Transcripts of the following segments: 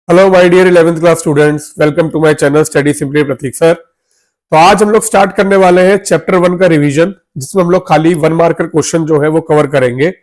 Hello my dear 11th class students, welcome to my channel study simply Prateek sir. तो आज हम लोग start करने वाले हैं चैप्टर 1 का रिवीजन, जिसमें हम लोग खाली 1 मार्कर क्वेश्चन जो है वो कवर करेंगे।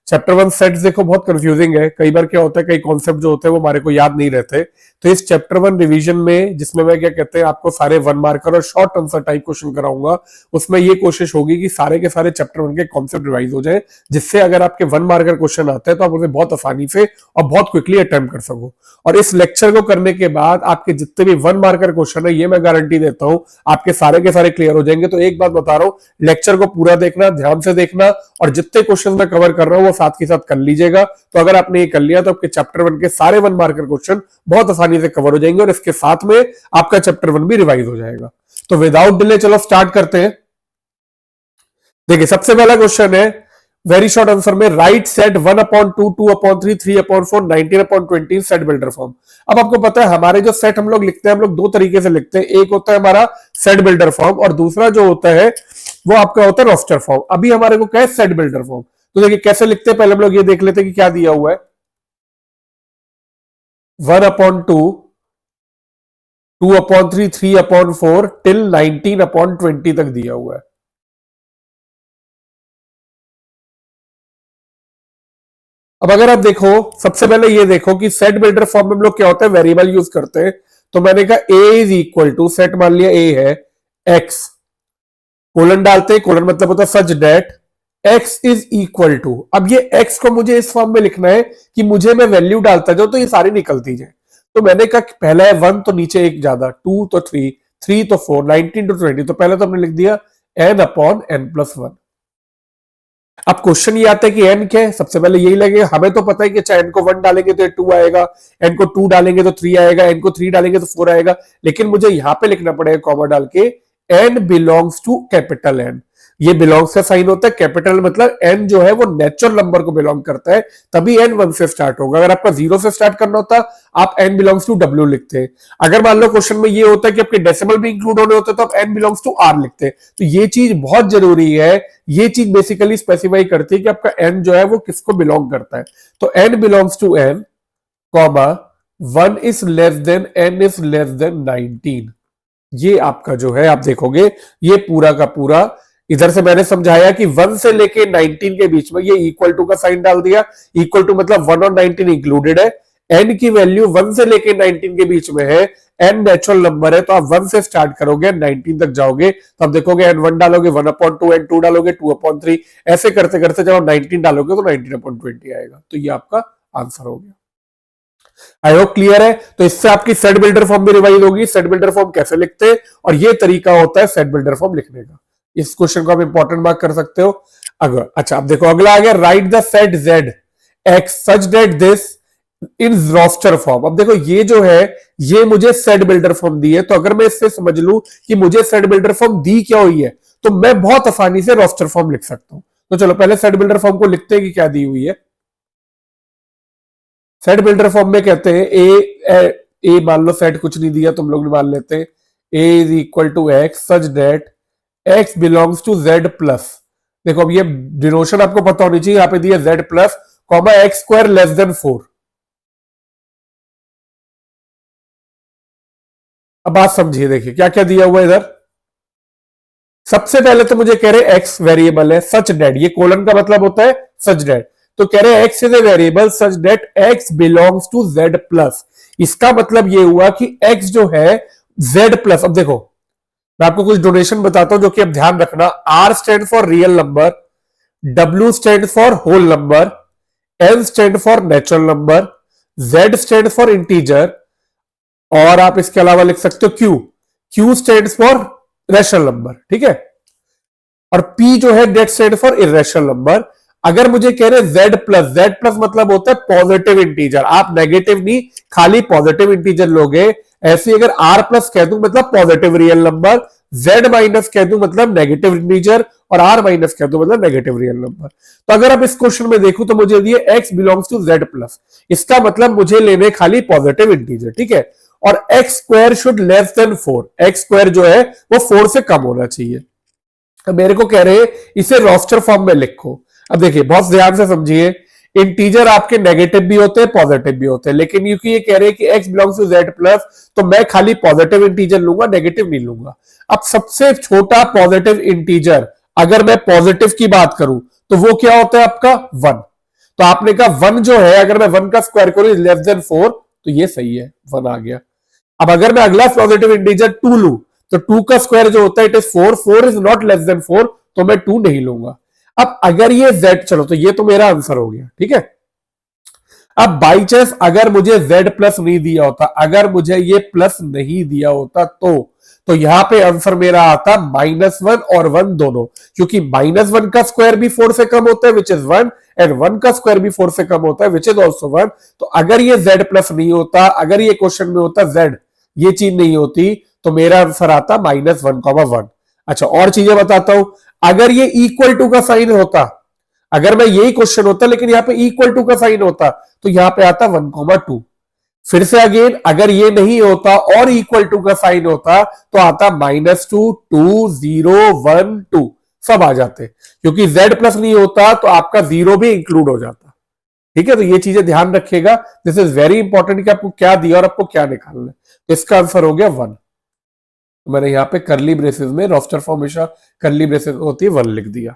चैप्टर 1 सेट्स देखो बहुत कंफ्यूजिंग है, कई बार क्या होता है कई कॉन्सेप्ट जो होते हैं वो हमारे को याद नहीं रहते। तो इस चैप्टर 1 रिवीजन में, जिसमें मैं क्या कहते हैं आपको सारे 1 मार्कर और शॉर्ट आंसर टाइप क्वेश्चन कराऊंगा, उसमें ये कोशिश होगी कि सारे के सारे चैप्टर 1 के कॉन्सेप्ट रिवाइज हो जाए, जिससे अगर आपके 1 मार्कर क्वेश्चन आते हैं तो आप उसे बहुत आसानी से और बहुत क्विकली अटेम्प्ट कर सको। और इस लेक्चर को करने के बाद आपके जितने भी 1 मार्कर क्वेश्चन है, ये मैं गारंटी देता हूं आपके सारे के सारे क्लियर हो जाएंगे। तो एक बात बता रहा हूं, लेक्चर को पूरा देखना, ध्यान से देखना, और जितने क्वेश्चन मैं कवर कर रहा हूं वो साथ के साथ कर लीजिएगा। तो अगर आपने ये कर लिया तो आपके चैप्टर 1 के सारे 1 मार्कर क्वेश्चन बहुत आसानी से कवर हो जाएंगे और इसके साथ में आपका चैप्टर 1 भी रिवाइज हो जाएगा। तो विदाउट डिले चलो स्टार्ट करते हैं। देखिए सबसे पहला क्वेश्चन है वेरी शॉर्ट आंसर में, right set 1/2, 2/3, 3/4, 19/20 set builder form. अब आपको पता है हमारे जो सेट हम लोग लिखते हैं, हम लोग दो तरीके से लिखते हैं। एक होता है हमारा सेट बिल्डर फॉर्म और दूसरा जो होता है वो आपका होता है रोस्टर फॉर्म। अभी हमारे को क्या है, सेट बिल्डर फॉर्म। तो देखिए कैसे लिखते हैं, पहले हम लोग ये देख लेते हैं कि क्या दिया हुआ है। 1/2, 2/3, 3/4 टिल 19/20 तक दिया हुआ है। अब अगर आप देखो, सबसे पहले ये देखो कि सेट बिल्डर फॉर्म में हम लोग क्या होता है, वेरिएबल यूज करते हैं। तो मैंने कहा A is equal to, set मान लिया ए है, एक्स, कोलन डालते हैं, कोलन मतलब होता है such that X is equal to. अब ये एक्स को मुझे इस फॉर्म में लिखना है कि मुझे मैं वैल्यू डालता जाऊं तो ये सारी निकलती जाए। तो मैंने कहा पहला है 1 तो नीचे एक ज्यादा, 2 तो 3, 3 तो 4, 19 to 20। तो पहले तो हमने लिख दिया n/n+1। अब क्वेश्चन ये आता है कि एन क्या है, सबसे पहले यही लगेगा, हमें तो पता है कि चाहे एन को 1 डालेंगे तो 2 आएगा, एन को 2 डालेंगे तो 3 आएगा, एन को 3 डालेंगे तो 4 आएगा। लेकिन मुझे यहां पे लिखना पड़ेगा कॉमा डाल के, N belongs to capital N. ये बिलोंग्स का साइन होता है, कैपिटल मतलब एन जो है वो नेचुरल नंबर को बिलोंग करता है, तभी एन 1 से स्टार्ट होगा। अगर आपका 0 से स्टार्ट करना होता आप एन बिलोंग्स टू डब्ल्यू लिखते हैं। अगर मान लो क्वेश्चन में ये होता है कि आपके डेसिमल भी इंक्लूड होने होते तो आप एन बिलोंग्स टू आर लिखते हैं। तो ये चीज बहुत जरूरी है, ये चीज बेसिकली स्पेसिफाई करती है कि आपका एन जो है वो किसको बिलोंग करता है। तो N belongs to N, comma 1 is less than N is less than 19। ये आपका जो है आप देखोगे ये पूरा का पूरा, इधर से मैंने समझाया कि 1 से लेके 19 के बीच में ये इक्वल टू का साइन डाल दिया। इक्वल टू मतलब 1 और 19 इंक्लूडेड है। एन की वैल्यू 1 से लेके 19 के बीच में है, एन नेचुरल नंबर है, तो आप 1 से स्टार्ट करोगे 19 तक जाओगे तो आप देखोगे एन 1 डालोगे 1/2, एन 2 डालोगे 2/3, ऐसे करते करते जब आप 19 डालोगे तो 19/20 आएगा। तो ये आपका आंसर हो गया। आई होप क्लियर है। तो इससे आपकी सेट बिल्डर फॉर्म भी रिवाइज होगी, सेट बिल्डर फॉर्म कैसे लिखते हैं और ये तरीका होता है सेट बिल्डर फॉर्म लिखने का। इस क्वेश्चन को आप इंपॉर्टेंट मार्क कर सकते हो। अगर अच्छा अब देखो अगला आ गया, write the set Z X such that this in roster form. अब देखो ये जो है ये मुझे सेट बिल्डर फॉर्म दी है, तो अगर मैं इससे समझ लूं कि मुझे सेट बिल्डर फॉर्म दी क्या हुई है तो मैं बहुत आसानी से रोस्टर फॉर्म लिख सकता हूं। तो चलो पहले सेट बिल्डर फॉर्म को लिखते हैं कि क्या दी हुई है। सेट बिल्डर फॉर्म में कहते हैं ए मान लो सेट कुछ नहीं दिया, तुम लोग मान लेते हैं A is equal to X such that X belongs to Z plus. देखो अब ये डिनोशन आपको पता होनी चाहिए, यहां पे दिया Z plus comma x square less than 4। अब बात समझिए, देखिए क्या क्या दिया हुआ है इधर। सबसे पहले तो मुझे कह रहे एक्स वेरिएबल है सच डेट, ये कोलन का मतलब होता है सच डेट। तो कह रहे X is a variable such that X belongs to Z plus. इसका मतलब ये हुआ कि एक्स जो है जेड प्लस। अब देखो मैं आपको कुछ डोनेशन बताता हूं जो कि अब ध्यान रखना। R stand for real number, W stand for whole number, N stand for natural number, Z stand for integer, और आप इसके अलावा लिख सकते हो Q, Q stand for rational number, ठीक है। और पी जो है that stand for irrational number. अगर मुझे कह रहे जेड प्लस मतलब होता है पॉजिटिव इंटीजर, आप नेगेटिव नहीं खाली पॉजिटिव इंटीजर लोगे। ऐसे अगर आर प्लस कह दूं मतलब positive real number, Z minus कह दूं मतलब नेगेटिव इंटीजर, और आर माइनस कह दूं मतलब नेगेटिव रियल नंबर। तो अगर आप इस क्वेश्चन में देखूं तो मुझे दिए X belongs to Z plus, इसका मतलब मुझे लेने खाली पॉजिटिव इंटीजर, ठीक है। और x square should less than 4, x square जो है वो 4 से कम होना चाहिए। अब मेरे को कह रहे हैं इसे रोस्टर फॉर्म में लिखो। अब देखिए बहुत ध्यान से समझिए, इंटीजर आपके नेगेटिव भी होते हैं, पॉजिटिव भी होते हैं, लेकिन क्योंकि ये कह रहे हैं कि x belongs to z plus, तो मैं खाली पॉजिटिव इंटीजर लूंगा, नेगेटिव नहीं लूंगा। अब सबसे छोटा पॉजिटिव इंटीजर अगर मैं पॉजिटिव की बात करूं तो वो क्या होता है आपका 1। तो आपने कहा 1 जो है, अगर मैं 1 का स्क्वायर करूं लेस देन 4, तो ये सही है, 1 आ गया। अब अगर मैं अगला पॉजिटिव इंटीजर 2 लूं, तो 2 का स्क्वायर जो होता है it is 4, 4 is not less than 4, तो मैं 2 नहीं लूंगा। अब अगर ये z, चलो तो ये तो मेरा आंसर हो गया, ठीक है। अब बाई चांस अगर मुझे z प्लस नहीं दिया होता, अगर मुझे ये प्लस नहीं दिया होता, तो यहां पे आंसर मेरा आता -1 और 1 दोनों, क्योंकि -1 का स्क्वायर भी 4 से कम होता है विच इज 1, एंड 1 का स्क्वायर भी 4 से कम होता है विच इज ऑल्सो 1। तो अगर ये z प्लस नहीं होता, अगर ये क्वेश्चन में होता z, ये चीज नहीं होती, तो मेरा आंसर आता -1,1। अच्छा और चीजें बताता हूं, अगर ये इक्वल टू का साइन होता, अगर मैं यही क्वेश्चन होता लेकिन यहां पे इक्वल टू का साइन होता, तो यहां पे आता 1,2। फिर से अगेन अगर ये नहीं होता और इक्वल टू का साइन होता, तो आता -2, 2, 0, 1, 2 सब आ जाते, क्योंकि z प्लस नहीं होता तो आपका 0 भी इंक्लूड हो जाता। ठीक है, तो ये चीजें ध्यान रखिएगा, दिस इज वेरी इंपॉर्टेंट कि आपको क्या दिया और आपको क्या निकालना है। तो इसका आंसर हो गया 1। तो मैंने यहां पे करली ब्रेसेस में, रोस्टर फॉर्म हमेशा करली ब्रेसेस होती है, 1 लिख दिया।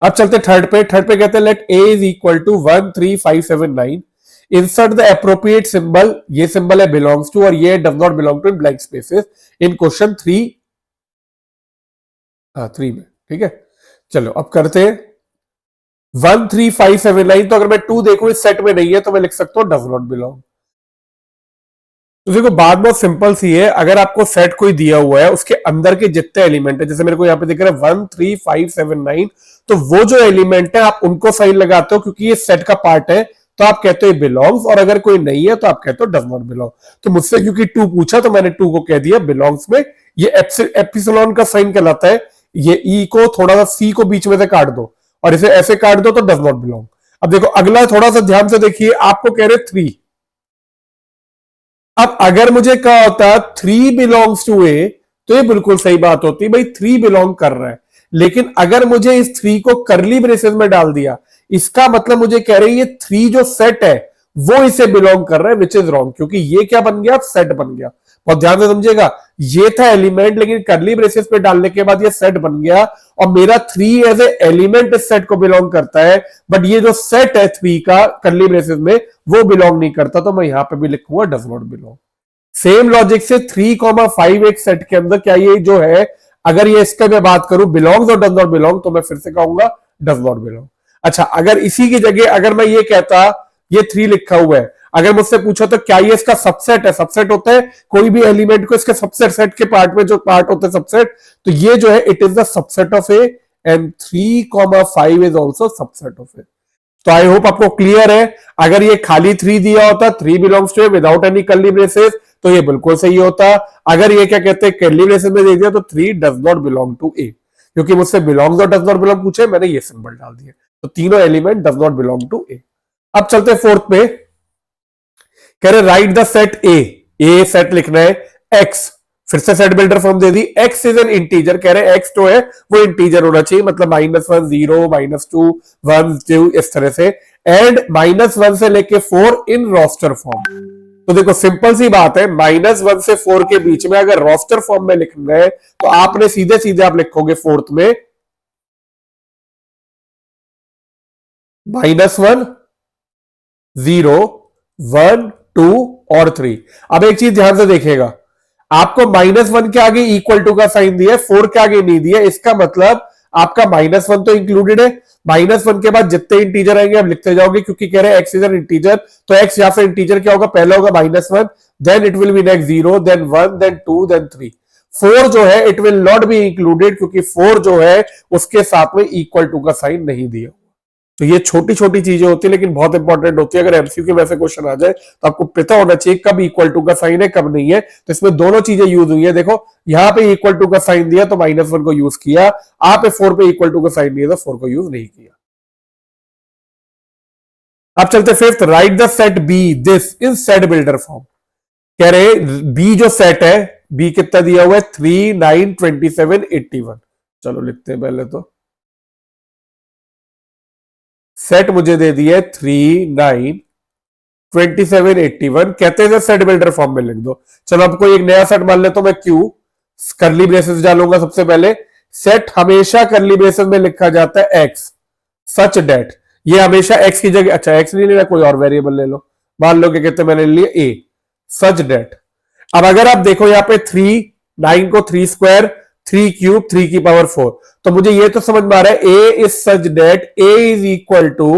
अब चलते थर्ड पे। थर्ड पे कहते हैं let a is equal to 1, 3, 5, 7, 9, insert the appropriate symbol, ये सिंबल है बिलोंग्स टू और ये does not belong to in blank spaces in question 3 में। ठीक है, चलो अब करते हैं 1, 3, 5, 7, 9। तो अगर मैं 2 देखूं इस सेट में नहीं है, तो मैं लिख सकता हूं डज नॉट बिलोंग। तो देखो बात बहुत सिंपल सी है, अगर आपको सेट कोई दिया हुआ है, उसके अंदर के जितने एलिमेंट है, जैसे मेरे को यहाँ पे दिख रहा है 1, 3, 5, 7, 9, तो वो जो एलिमेंट है आप उनको साइन लगाते हो क्योंकि ये सेट का पार्ट है, तो आप कहते हो बिलोंग्स, और अगर कोई नहीं है तो आप कहते हो डज नॉट बिलोंग। तो मुझसे क्योंकि 2 पूछा तो मैंने 2 को कह दिया बिलोंग्स में। ये एप्सिलॉन का साइन कहलाता है, ये ई को थोड़ा सा सी को बीच में से काट दो और इसे ऐसे काट दो तो डज नॉट बिलोंग। अब देखो अगला थोड़ा सा ध्यान से देखिए, आपको कह रहे 3। अब अगर मुझे कहा होता 3 बिलोंग्स टू ए, तो ये बिल्कुल सही बात होती भाई, 3 बिलोंग कर रहा है। लेकिन अगर मुझे इस 3 को करली ब्रेसेस में डाल दिया, इसका मतलब मुझे कह रही है 3 जो सेट है वो इसे बिलोंग कर रहा है, विच इज रॉन्ग, क्योंकि ये क्या बन गया, सेट बन गया। बहुत ध्यान से समझिएगा, ये था एलिमेंट, लेकिन करली ब्रेसेस पे डालने के बाद ये सेट बन गया, और मेरा 3 एज ए एलिमेंट इस सेट को बिलोंग करता है, बट ये जो सेट है 3 का करली ब्रेसेस में वो बिलोंग नहीं करता, तो मैं यहां पे भी लिखूंगा does not belong. Same logic से 3,5 एक सेट के अंदर क्या ये जो है, अगर ये इसका मैं बात करूं बिलोंग्स और डज नॉट बिलोंग, तो मैं फिर से कहूंगा डज नॉट बिलोंग। अच्छा अगर इसी की जगह अगर मैं ये कहता ये 3 लिखा हुआ है, अगर मुझसे पूछो तो क्या ये इसका सबसेट है, सबसेट होता है कोई भी एलिमेंट को इसके सबसेट सेट के पार्ट में जो पार्ट होते हैं सबसेट, तो ये जो है it is the subset of A, and 3,5 is also subset of A. तो आई होप आपको क्लियर है। अगर ये खाली 3 दिया होता, 3 belongs to A without any curly braces, तो ये बिल्कुल सही होता। अगर ये क्या कहते हैं कर्ली ब्रेसेस में दे दिया, तो 3 डज नॉट बिलोंग टू ए, क्योंकि मुझसे बिलोंग्स और डज नॉट बिलोंग पूछे, मैंने ये सिंबल डाल दिया, तो तीनों element does not belong to A. अब चलते फोर्थ पे, कह रहे right the set A set लिखना है एक्स, फिर से सेट बिल्डर फॉर्म दे दी, एक्स इज एन इंटीजर, कह रहे एक्स जो है वो इंटीजर होना चाहिए, मतलब -1, 0, -2, 1, 2 इस तरह से, एंड -1 से लेके 4 इन रोस्टर फॉर्म। तो देखो सिंपल सी बात है, -1 से 4 के बीच में अगर रोस्टर फॉर्म में लिखना है, तो आपने सीधे सीधे आप लिखोगे फोर्थ में -1, 0, 1, 2 और 3। अब एक चीज ध्यान से देखिएगा, आपको -1 के आगे इक्वल टू का साइन दिया है, 4 के आगे नहीं दिया, इसका मतलब आपका -1 तो इंक्लूडेड है। -1 के बाद जितने इंटीजर आएंगे आप लिखते जाओगे, क्योंकि कह रहे हैं एक्स इज एन इंटीजर, तो एक्स यहां से इंटीजर क्या होगा, पहला होगा -1, then it will be next 0, then 1, then 2, then 3। 4 जो है it will not be included, क्योंकि 4 जो है उसके साथ में इक्वल टू का साइन नहीं दिया। तो ये छोटी छोटी चीजें होती है, लेकिन बहुत इंपॉर्टेंट होती है। अगर एमसीक्यू में ऐसे क्वेश्चन आ जाए तो आपको पता होना चाहिए कब इक्वल टू का साइन है कब नहीं है। तो इसमें दोनों चीजें यूज हुई है, देखो यहां पे इक्वल टू का साइन दिया तो -1 को यूज किया, आप 4 पे इक्वल टू का साइन दिया तो 4 को यूज नहीं किया। अब चलते fifth, write the set B this in set builder form. कह रहे बी जो सेट है, बी कितना दिया हुआ है 3, 9, 27, 81। चलो लिखते हैं पहले तो सेट मुझे दे दिया 3, 9, 27, 81, कहते हैं सेट बिल्डर फॉर्म में लिख दो। चलो अब कोई एक नया सेट मान ले तो मैं क्यू करली ब्रेसेस डालूंगा। सबसे पहले सेट हमेशा करली ब्रेसेस में लिखा जाता है एक्स सच डेट, ये हमेशा एक्स की जगह, अच्छा एक्स नहीं लेना, कोई और वेरिएबल ले लो, मान लो कि कहते मैंने लिए ए सच डेट। अब अगर आप देखो यहाँ पे 3, 9 को 3 स्क्वायर, 3 क्यूब, 3 की पावर 4, तो मुझे ये तो समझ में आ रहा है A is such that A is equal to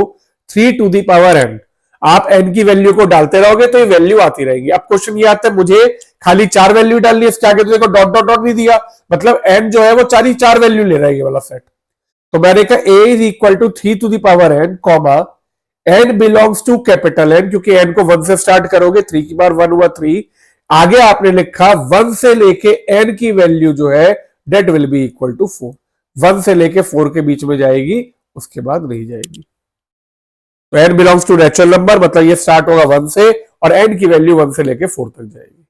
3 to the power N. आप एन की वैल्यू को डालते रहोगे तो ये वैल्यू आती रहेगी। अब क्वेश्चन ये आता है मुझे खाली 4 वैल्यू डालनी है, इसके आगे तो देखो डॉट डॉट डॉट नहीं दिया, मतलब एन जो है वो 4 वैल्यू ले रहा है ये वाला सेट। तो मैंने कहा A is equal to 3 to the power N comma N belongs to capital N, क्योंकि एन को 1 से स्टार्ट करोगे, 3 की पावर 1 हुआ 3, आगे आपने लिखा 1 से लेके एन की वैल्यू जो है that will be equal to 4, 1 से लेके 4 के बीच में जाएगी, उसके बाद नहीं जाएगी। तो N belongs to natural number, मतलब ये स्टार्ट होगा 1 से और एन की वैल्यू 1 से लेके 4 तक जाएगी।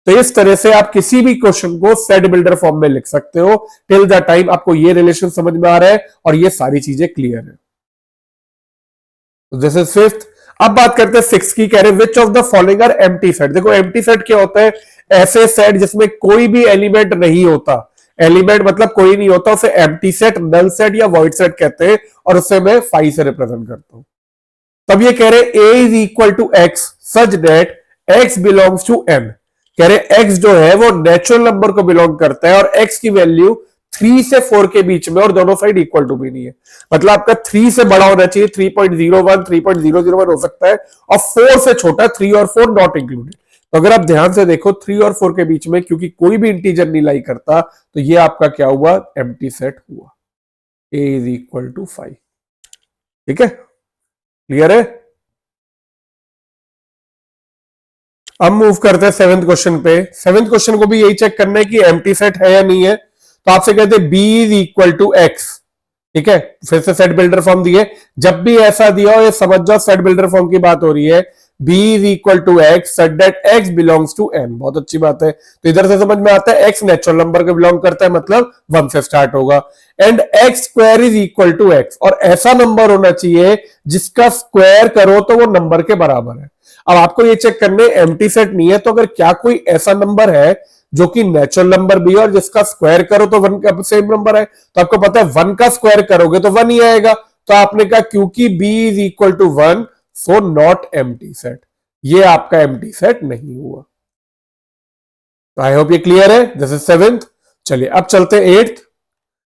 तो इस तरह से आप किसी भी क्वेश्चन को सेट बिल्डर फॉर्म में लिख सकते हो टिल द टाइम आपको ये रिलेशन समझ में आ रहा है और ये सारी चीजें क्लियर है। This is fifth. अब बात करते हैं सिक्स की, कह रहे which of the following are empty set. देखो एम्प्टी सेट क्या होता है, ऐसे सेट जिसमें कोई भी एलिमेंट नहीं होता, एलिमेंट मतलब कोई नहीं होता, उसे एम्प्टी सेट, नल सेट या वॉइड सेट कहते हैं, और उसे मैं फाइव से रिप्रेजेंट करता हूं। तब ये कह रहे A is equal to X such that X belongs to N. कह रहे एक्स जो है वो नेचुरल नंबर को बिलोंग करता है और एक्स की वैल्यू 3 से 4 के बीच में और दोनों साइड इक्वल टू भी नहीं है, मतलब आपका 3 से बड़ा होना चाहिए, 3.01, 3.001 हो सकता है, और 4 से छोटा 3 और 4 नॉट इंक्लूडेड। तो अगर आप ध्यान से देखो 3 और 4 के बीच में क्योंकि कोई भी इंटीजर नहीं लाई करता, तो ये आपका क्या हुआ, एम्प्टी सेट हुआ। ए इज इक्वल टू 5। ठीक है, क्लियर है। अब मूव करते हैं सेवेंथ क्वेश्चन पे। सेवेंथ क्वेश्चन को भी यही चेक करना है कि एम्प्टी सेट है या नहीं है। तो आपसे कहते हैं B is equal to X. ठीक है, फिर से सेट बिल्डर फॉर्म दिए, जब भी ऐसा दिया हो ये समझ जाओ सेट बिल्डर फॉर्म की बात हो रही है। B is equal to X such that X belongs to N. बहुत अच्छी बात है, तो इधर से समझ में आता है एक्स नेचुरल नंबर को बिलोंग करता है, मतलब 1 से स्टार्ट होगा। And X square is equal to X, और ऐसा नंबर होना चाहिए जिसका स्क्वायर करो तो वो नंबर के बराबर है। अब आपको ये चेक करने एम्प्टी सेट नहीं है, तो अगर क्या कोई ऐसा नंबर है जो कि नेचुरल नंबर भी और जिसका स्क्वायर करो तो 1 का सेम नंबर है, तो आपको पता है 1 का स्क्वायर करोगे तो 1 ही आएगा। तो आपने कहा क्योंकि b is equal to 1 so not empty set, ये आपका एम्प्टी सेट नहीं हुआ। तो आई होप ये क्लियर है। This is seventh. चलिए अब चलते हैं एट्थ।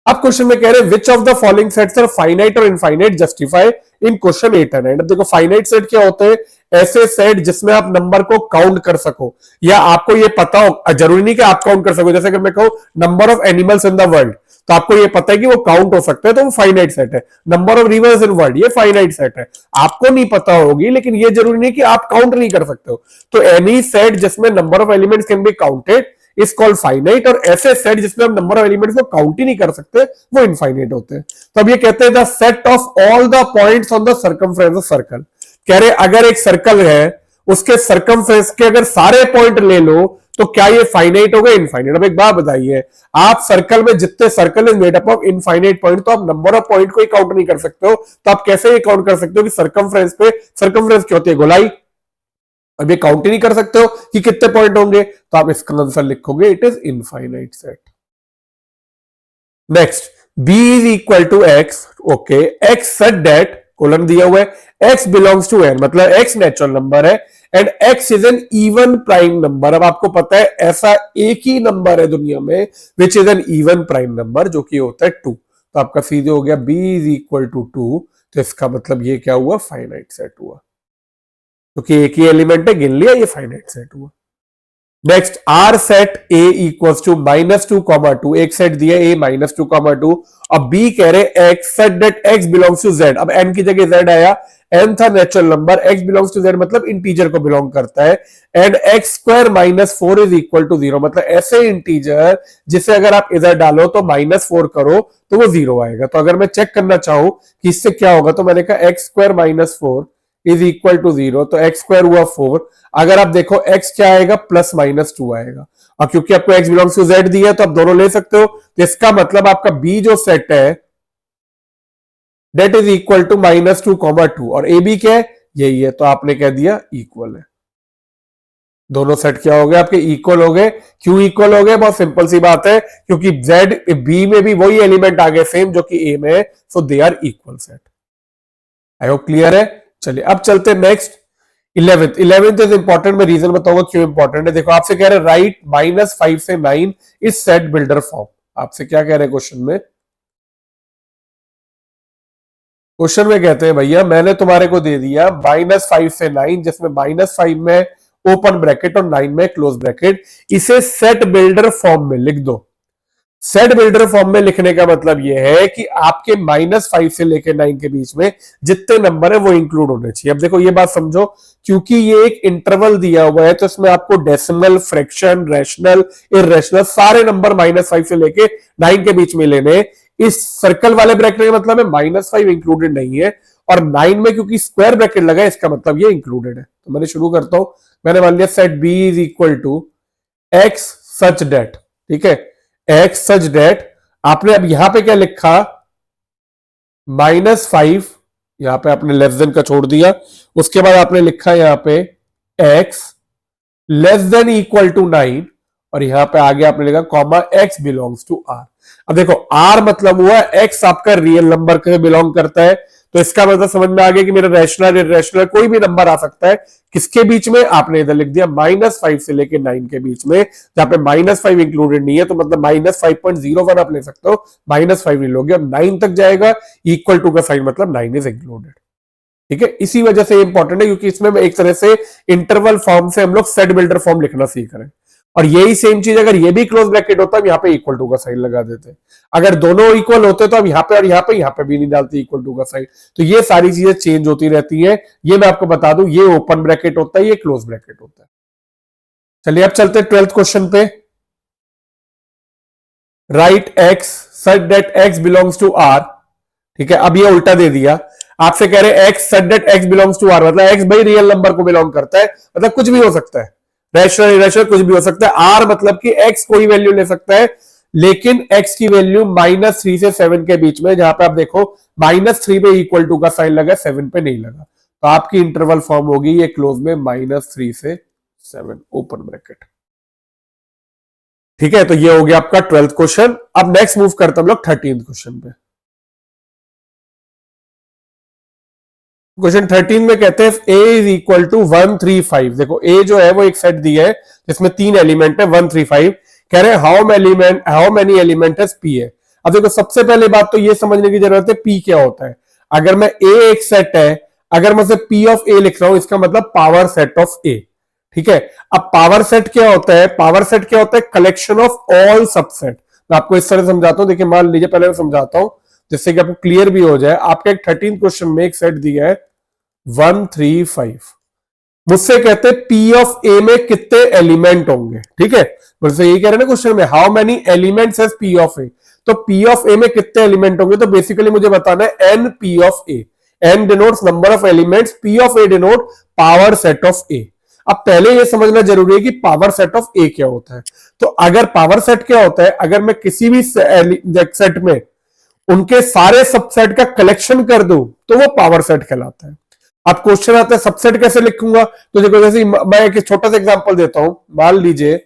अब क्वेश्चन में कह रहे हैं which of the following sets are finite और infinite justify in question 8 and 9। अब देखो फाइनाइट सेट क्या होते हैं, ऐसे सेट जिसमें आप नंबर को काउंट कर सको, या आपको ये पता हो, जरूरी नहीं कि आप काउंट कर सको, जैसे कि मैं कहूं number of animals in the world, तो आपको ये पता है कि वो काउंट हो सकते हैं, तो वो फाइनाइट सेट है। Number of reverse in world, ये फाइनाइट सेट है, आपको नहीं पता होगी, लेकिन ये जरूरी नहीं कि आप काउंट नहीं कर सकते हो। तो एनी सेट जिसमें number of elements can be counted is called finite, और ऐसे सेट जिसमें हम नंबर ऑफ एलिमेंट्स को काउंट ही नहीं कर सकते वो इनफाइनाइट होते हैं। तो अब ये कहते हैं the set of all the points on the circumference of circle. कह रहे अगर एक सर्कल है उसके सर्कमफ्रेंस के अगर सारे पॉइंट ले लो तो क्या ये फाइनाइट होगा, इनफाइनाइट। अब एक बात बताइए, आप सर्कल में जितने circle is made up of infinite point, तो आप नंबर ऑफ पॉइंट को ही काउंट नहीं कर सकते हो, तो आप कैसे ये काउंट कर सकते हो कि सर्कमफ्रेंस पे, सर्कमफ्रेंस क्या होती है, गोलाई। अब ये काउंट ही नहीं कर सकते हो कि कितने पॉइंट होंगे, तो आप इसका आंसर लिखोगे it is infinite set. Next, b is equal to X. Okay, X such that colon दिया हुआ है x बिलोंग्स टू n, मतलब x नेचुरल नंबर है and x is an even prime number. अब आपको पता है ऐसा एक ही नंबर है दुनिया में which is an even prime number, जो कि होता है 2। तो आपका सीधे हो गया b इज इक्वल टू 2, तो इसका मतलब ये क्या हुआ, फाइनाइट सेट हुआ, क्योंकि एक ही एलिमेंट है, गिन लिया, ये फाइनाइट सेट हुआ। Next, are set A equals to -2, एक सेट दिया ए -2, अब बी कह रहे X set that X belongs to Z. अब एन की जगह जेड आया, एन था natural number, X belongs to Z मतलब इंटीजर को बिलोंग करता है, and X square -4 is equal to 0, मतलब ऐसे इंटीजर जिसे अगर आप इधर डालो तो -4 करो तो वो 0 आएगा। तो अगर मैं चेक करना चाहूं कि इससे क्या होगा, तो मैंने कहा X square -4 is equal to 0, तो एक्स स्क्वायर हुआ 4। अगर आप देखो x क्या आएगा, +-2 आएगा, और क्योंकि आपको x बिलोंग्स टू z दिया तो आप दोनों ले सकते हो, तो इसका मतलब आपका b जो सेट है डेट इज इक्वल टू -2, और ए बी क्या है, यही है, तो आपने कह दिया इक्वल है। दोनों सेट क्या हो गए आपके, इक्वल हो गए। क्यों इक्वल हो गए, बहुत सिंपल सी बात है, क्योंकि जेड बी में भी वही एलिमेंट आ गए सेम जो कि ए में है, so they are equal set. I hope clear है। चलिए अब चलते हैं नेक्स्ट, 11th इज इंपॉर्टेंट, मैं रीजन बताऊंगा क्यों इंपॉर्टेंट है। देखो आपसे कह रहे हैं राइट -5 से 9 इज सेट बिल्डर फॉर्म। आपसे क्या कह रहे हैं क्वेश्चन में, क्वेश्चन में कहते हैं भैया मैंने तुम्हारे को दे दिया -5 से 9, जिसमें -5 में ओपन ब्रैकेट और 9 में क्लोज ब्रैकेट, इसे सेट बिल्डर फॉर्म में लिख दो। सेट बिल्डर फॉर्म में लिखने का मतलब यह है कि आपके -5 से लेकर 9 के बीच में जितने नंबर है वो इंक्लूड होने चाहिए। अब देखो ये बात समझो, क्योंकि ये एक इंटरवल दिया हुआ है तो इसमें आपको डेसिमल, फ्रैक्शन, रैशनल, इररेशनल सारे नंबर -5 से लेके 9 के बीच में लेने। इस सर्कल वाले ब्रैकेट का मतलब है -5 इंक्लूडेड नहीं है, और 9 में क्योंकि स्क्वायर ब्रैकेट लगा है इसका मतलब ये इंक्लूडेड है। तो मैंने शुरू करता हूं, मैंने मान लिया set B is equal to X such that, ठीक है, एक्स सच डेट। आपने अब यहां पे क्या लिखा, -5, यहां पे आपने लेस देन का छोड़ दिया, उसके बाद आपने लिखा यहां पे X less than equal to 9, और यहां पे आगे आपने लिखा comma X belongs to R. अब देखो आर मतलब हुआ एक्स आपका रियल नंबर के बिलोंग करता है, तो इसका मतलब समझ में आ गया कि मेरा रैशनल इररेशनल कोई भी नंबर आ सकता है, किसके बीच में, आपने इधर लिख दिया -5 से लेके 9 के बीच में, जहां पे -5 इंक्लूडेड नहीं है, तो मतलब -5.01 आप ले सकते हो, -5 नहीं लोगे और 9 तक जाएगा, इक्वल टू का साइन मतलब 9 इज इंक्लूडेड। ठीक है, इसी वजह से इंपॉर्टेंट है, क्योंकि इसमें एक तरह से इंटरवल फॉर्म से हम लोग सेट बिल्डर फॉर्म लिखना सीख रहे हैं। और यही सेम चीज अगर ये भी क्लोज ब्रैकेट होता है, यहाँ पे इक्वल टू का साइन लगा देते। अगर दोनों इक्वल होते तो अब यहाँ पे और यहाँ पे भी नहीं डालते इक्वल टू का साइन। तो ये सारी चीजें चेंज होती रहती है, ये मैं आपको बता दूं, ये ओपन ब्रैकेट होता है, ये क्लोज ब्रैकेट होता है। चलिए अब चलते हैं 12th क्वेश्चन पे। Write X such that X belongs to R, ठीक है, अब ये उल्टा दे दिया, आपसे कह रहे X such that X belongs to R, मतलब एक्स भाई रियल नंबर को बिलोंग करता है, मतलब कुछ भी हो सकता है, रैशनल इररेशनल कुछ भी हो सकता है। आर मतलब कि एक्स कोई वैल्यू ले सकता है, लेकिन एक्स की वैल्यू -3 से 7 के बीच में, जहां पे आप देखो -3 पे इक्वल टू का साइन लगा, 7 पे नहीं लगा, तो आपकी इंटरवल फॉर्म होगी ये क्लोज में -3 से 7 ओपन ब्रैकेट। ठीक है, तो ये हो गया आपका 12th क्वेश्चन। अब नेक्स्ट मूव करते हम लोग 13th क्वेश्चन पे। क्वेश्चन 13 में कहते हैं a इज इक्वल टू 135। देखो a जो है वो एक सेट दिया है जिसमें 3 एलिमेंट है, 135, कह रहे हैं हाउ मेनी एलिमेंट है p है। अब देखो सबसे पहले बात तो ये समझने की जरूरत है p क्या होता है। अगर मैं a एक सेट है, अगर मैं उसे p ऑफ a लिख रहा हूं, इसका मतलब पावर सेट ऑफ a। ठीक है, अब पावर सेट क्या होता है, पावर सेट क्या होता है, कलेक्शन ऑफ ऑल सबसेट। मैं आपको इस तरह समझाता हूं, देखिए मान लीजिए, पहले मैं समझाता हूं जिससे कि आपको क्लियर भी हो जाए। आपका एक 13 क्वेश्चन में एक सेट दिया है 135, मुझसे कहते हैं पी ऑफ ए में कितने एलिमेंट होंगे। ठीक है, मुझसे यही कह रहे हैं ना क्वेश्चन में, how many elements has P of A, तो पी ऑफ ए में कितने एलिमेंट होंगे, तो बेसिकली मुझे बताना है N P of A. N denotes number of elements, P of A denote power set of A. अब पहले यह समझना जरूरी है कि पावर सेट ऑफ ए क्या होता है। तो अगर पावर सेट क्या होता है, अगर मैं किसी भी सेट में उनके सारे सबसेट का कलेक्शन कर दूं तो वो पावर सेट कहलाता है। अब क्वेश्चन आता है सबसेट कैसे लिखूंगा, तो देखो जैसे मैं एक छोटा सा एग्जांपल देता हूं। मान लीजिए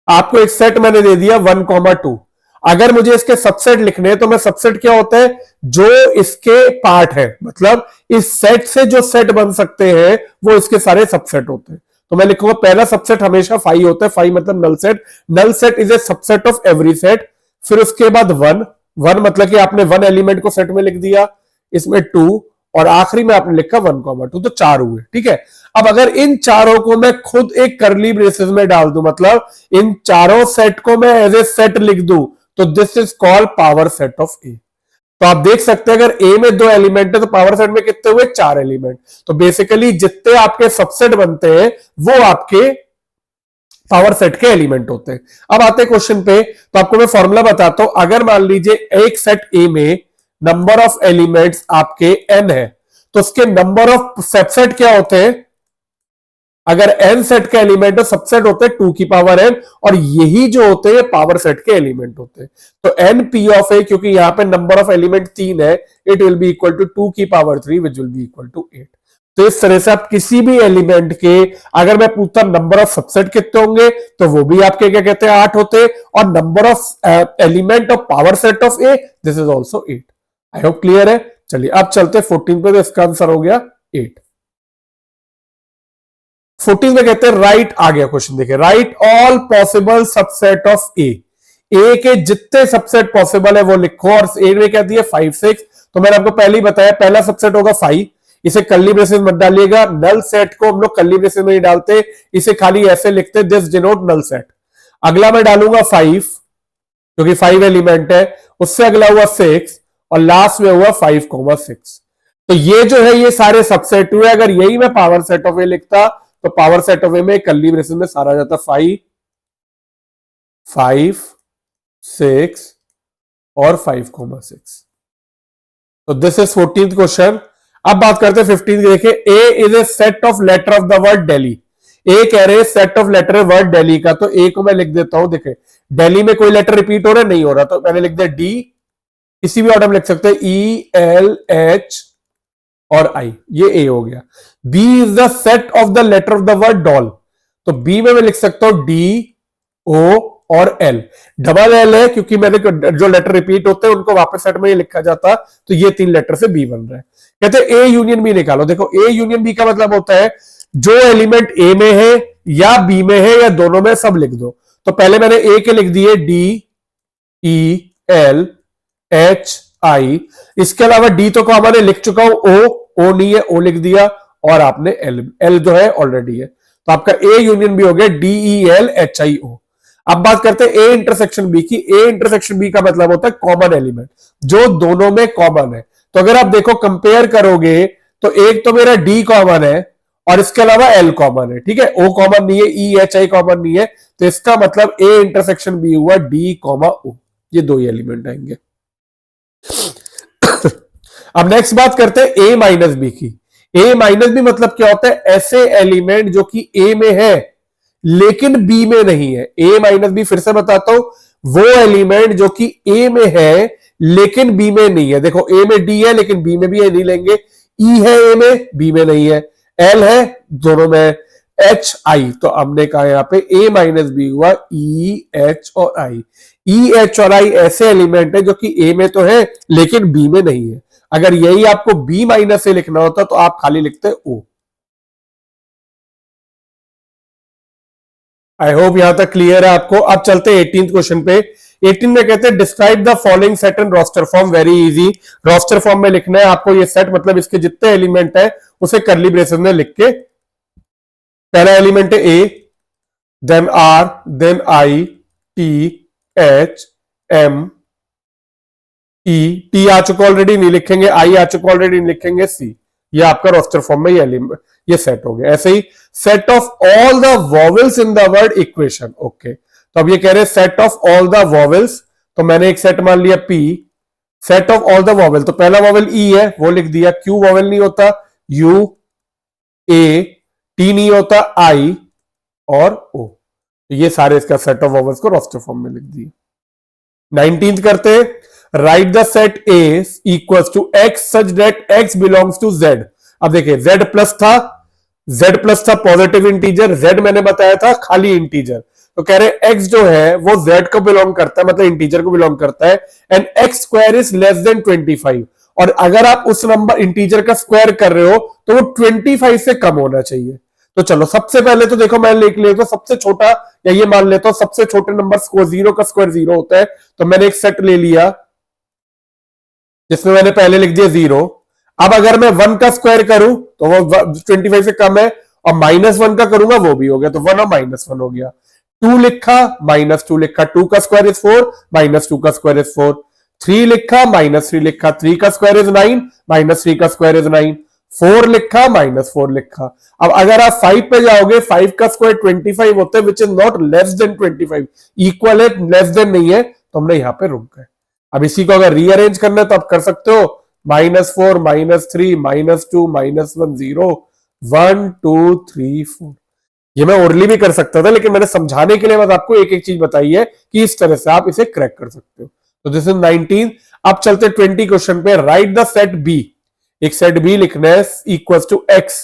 आपको एक सेट मैंने दे दिया 1,2, अगर मुझे इसके सबसेट लिखने हैं तो मैं सबसेट क्या होता है, जो इसके पार्ट है, मतलब इस सेट से जो सेट बन सकते हैं वो इसके सारे सबसेट होते हैं। तो मैं लिखूंगा पहला सबसेट हमेशा फाई होता है, फाई मतलब null set, null set is a subset of every set. फिर उसके बाद 1 मतलब कि आपने 1 एलिमेंट को सेट में लिख दिया, इसमें 2, और आखिरी में आपने लिखा 1,2, तो 4 हुए। ठीक है, अब अगर इन चारों को मैं खुद एक करली ब्रेसेस में डाल दूं, मतलब इन चारों सेट को मैं एज ए सेट लिख दूं, तो this is called power set of A. तो आप देख सकते हैं अगर ए में 2 एलिमेंट है तो पावर सेट में कितने हुए, 4 एलिमेंट। तो बेसिकली जितने आपके सबसेट बनते हैं वो आपके पावर सेट के एलिमेंट होते हैं। अब आते हैं क्वेश्चन पे, तो आपको मैं फॉर्मूला बताता हूं। अगर मान लीजिए एक सेट ए में नंबर ऑफ एलिमेंट्स आपके n है, तो उसके नंबर ऑफ सबसेट क्या होते हैं, अगर n सेट का एलिमेंट है, सबसेट होते हैं 2 की पावर n, और यही जो होते हैं पावर सेट के एलिमेंट होते हैं। तो n p ऑफ a, क्योंकि यहां पे नंबर ऑफ एलिमेंट 3 है, it will be equal to 2 की power 3 which will be equal to 8। तो इस तरह से आप किसी भी एलिमेंट के, अगर मैं पूछता नंबर ऑफ सबसेट कितने होंगे, तो वो भी आपके क्या कहते हैं 8 होते, और number of element of power set of A, this is also 8। I hope clear है। चलिए अब चलते 14 पे, तो इसका आंसर हो गया 8। 14 में कहते हैं राइट, आ गया क्वेश्चन, देखिए right all possible subset of A. A के जितने सबसेट पॉसिबल है वो लिखो, और ए में क्या दिया 5 6। तो मैंने आपको पहले ही बताया पहला सबसेट होगा 5, इसे कर्ली ब्रेसेस मत डालिएगा, नल सेट को हम लोग कर्ली ब्रेसेस में नहीं डालते, इसे खाली ऐसे लिखते दिस डिनोट नल सेट। अगला मैं डालूंगा 5 क्योंकि 5 एलिमेंट है, उससे अगला हुआ 6, और लास्ट में हुआ 5,6। तो ये जो है ये सारे सबसेट हुए। अगर यही मैं पावर सेट ऑफ ए लिखता तो पावर सेट ऑफ ए में कर्ली ब्रेसेस में सारा जाता 5 5 6 और 5,6। तो दिस इज 14th क्वेश्चन। अब बात करते हैं 15th। देखिए A is a set of letter of the word Delhi. A कह रहे हैं सेट ऑफ लेटर है वर्ड दिल्ली का, तो ए को मैं लिख देता हूं। देखिए दिल्ली में कोई लेटर रिपीट हो रहा है, नहीं हो रहा, तो मैंने लिख दिया डी, किसी भी ऑर्डर में लिख सकते हैं, ई एल एच और आई, ये ए हो गया। B is the set of the letter of the word doll, तो बी में मैं लिख सकता हूं डी ओ और एल। डबल एल है क्योंकि मैंने जो लेटर रिपीट होते हैं उनको वापस सेट में ये लिखा जाता, तो ये 3 लेटर से बी बन रहा है। कहते हैं ए यूनियन बी निकालो। देखो ए यूनियन बी का मतलब होता है जो एलिमेंट ए में है या बी में है या दोनों में, सब लिख दो। तो पहले मैंने ए के लिख दिए डी ई एल एच आई, इसके अलावा डी तो कॉमन है, लिख चुका हूं, ओ नहीं है, ओ लिख दिया, और आपने एल जो है ऑलरेडी है, तो आपका ए यूनियन बी हो गया D E L H I O. अब बात करते हैं ए इंटरसेक्शन बी की। ए इंटरसेक्शन बी का मतलब होता है कॉमन एलिमेंट, जो दोनों में कॉमन है। तो अगर आप देखो कंपेयर करोगे तो एक तो मेरा डी कॉमन है और इसके अलावा एल कॉमन है, ठीक है, ओ कॉमन नहीं है, ई एच आई कॉमन नहीं है, तो इसका मतलब ए इंटरसेक्शन बी हुआ डी कॉमा ओ, ये 2 ही एलिमेंट आएंगे। अब नेक्स्ट बात करते हैं ए माइनस बी की। ए माइनस बी मतलब क्या होता है, ऐसे एलिमेंट जो कि ए में है लेकिन बी में नहीं है। ए माइनस बी फिर से बताता हूं, वो एलिमेंट जो कि ए में है लेकिन बी में नहीं है। देखो ए में डी है लेकिन बी में भी है, नहीं लेंगे। ई है ए में, बी में नहीं है। एल है, दोनों में। एच आई, तो हमने कहा यहां पे ए माइनस बी हुआ ई एच और आई। ई एच और आई ऐसे एलिमेंट है जो कि ए में तो है लेकिन बी में नहीं है। अगर यही आपको बी माइनस से लिखना होता तो आप खाली लिखते ओ। आई होप यहां तक क्लियर है आपको। अब चलते हैं 18th क्वेश्चन पे। 18 में कहते हैं describe the following set in roster form. Very easy, roster form में लिखना है आपको ये सेट, मतलब इसके जितने एलिमेंट है उसे कर्ली ब्रेसेस में लिख के। पहला एलिमेंट है A, then R, then I, T, H, M, E, T आ चुका ऑलरेडी, नहीं लिखेंगे, आई आ चुका ऑलरेडी, नहीं लिखेंगे, सी। ये आपका रोस्टर फॉर्म में ये सेट हो गया। ऐसे ही set of all the vowels in the word equation. Okay, तो अब ये कह रहे हैं set of all the vowels, तो मैंने एक सेट मान लिया P, set of all the vowel, तो पहला वॉवेल ई है वो लिख दिया, क्यू वॉवेल नहीं होता, यू, ए, टी नहीं होता, आई और ओ, तो ये सारे इसका सेट ऑफ वॉवेल्स को रोस्टर फॉर्म में लिख दिए। 19th करते हैं, write the set A equals to X such that X belongs to Z. अब देखिए जेड प्लस था पॉजिटिव इंटीजर, जेड मैंने बताया था खाली इंटीजर, तो कह रहे एक्स जो है वो जेड को बिलोंग करता है, मतलब इंटीजर को बिलोंग करता है, and X square is less then 25। और अगर आप उस नंबर इंटीजर का स्क्वायर कर रहे हो तो वो 25 से कम होना चाहिए। तो चलो सबसे पहले तो देखो मैं लिख लेता हूं सबसे छोटा, या ये मान लेता हूं सबसे छोटे नंबर को, 0 का स्क्वायर 0 होता है, तो मैंने एक सेट ले लिया जिसमें मैंने पहले लिख दिया 0। अब अगर मैं 1 का स्क्वायर करूं तो वो 25 से कम है, और -1 का करूंगा वो भी हो गया, तो 1 और -1 हो गया। 2 लिखा, -2 लिखा, 2 का स्क्वायर इज 4, -2 का स्क्वायर इज 4। 3 लिखा, -3 लिखा, 3 का स्क्वायर इज 9, -3 का स्क्वायर इज 9। 4 लिखा, -4 लिखा। अब अगर आप 5 पे जाओगे, 5 का स्क्वायर 25 होता है, which is not less than 25, equal है, लेस देन नहीं है, तो हमने यहां पे रुक गए। अब इसी को अगर रीअरेंज करना है तो आप कर सकते हो, -4, -3, -2, -1, 0, 1 2 3 4। ये मैं ओरली भी कर सकता था, लेकिन मैंने समझाने के लिए बस आपको एक एक चीज बताई है कि इस तरह से आप इसे क्रैक कर सकते हो। तो दिस इज 19। अब चलते 20 क्वेश्चन पे। राइट द सेट बी, एक सेट बी लिखना है equal to x,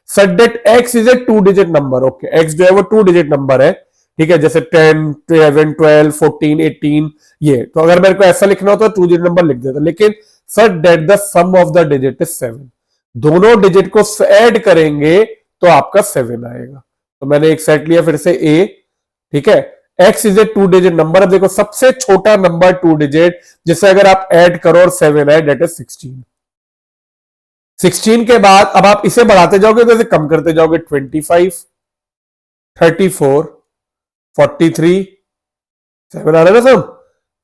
set that x is a 2 digit number. Okay, x जो है वो 2 डिजिट नंबर है, ठीक है, जैसे 10, 11, 12, 14, 18 ये। तो अगर मेरे को ऐसा लिखना होता तो 2 डिजिट नंबर लिख देता, लेकिन set that the sum of the digit is 7। दोनों डिजिट को ऐड करेंगे तो आपका 7 आएगा। तो मैंने एक सेट लिया फिर से ए, ठीक है, x is a 2 digit number. अब देखो सबसे छोटा नंबर 2 डिजिट जिसे अगर आप ऐड करो और 7 है, डेट इज 16। 16 के बाद अब आप इसे बढ़ाते जाओगे तो इसे कम करते जाओगे, 25, 34, 43, 7 आ रहा है ना सब,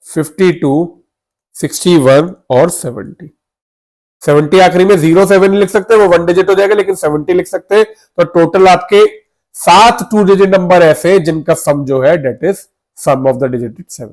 52, 61 और 70। 70 आखिरी में 07 लिख सकते हैं, वो 1 डिजिट हो जाएगा, लेकिन 70 लिख सकते हैं। तो टोटल आपके 7 2 डिजिट नंबर ऐसे जिनका सम जो है that is sum of the digit is 7।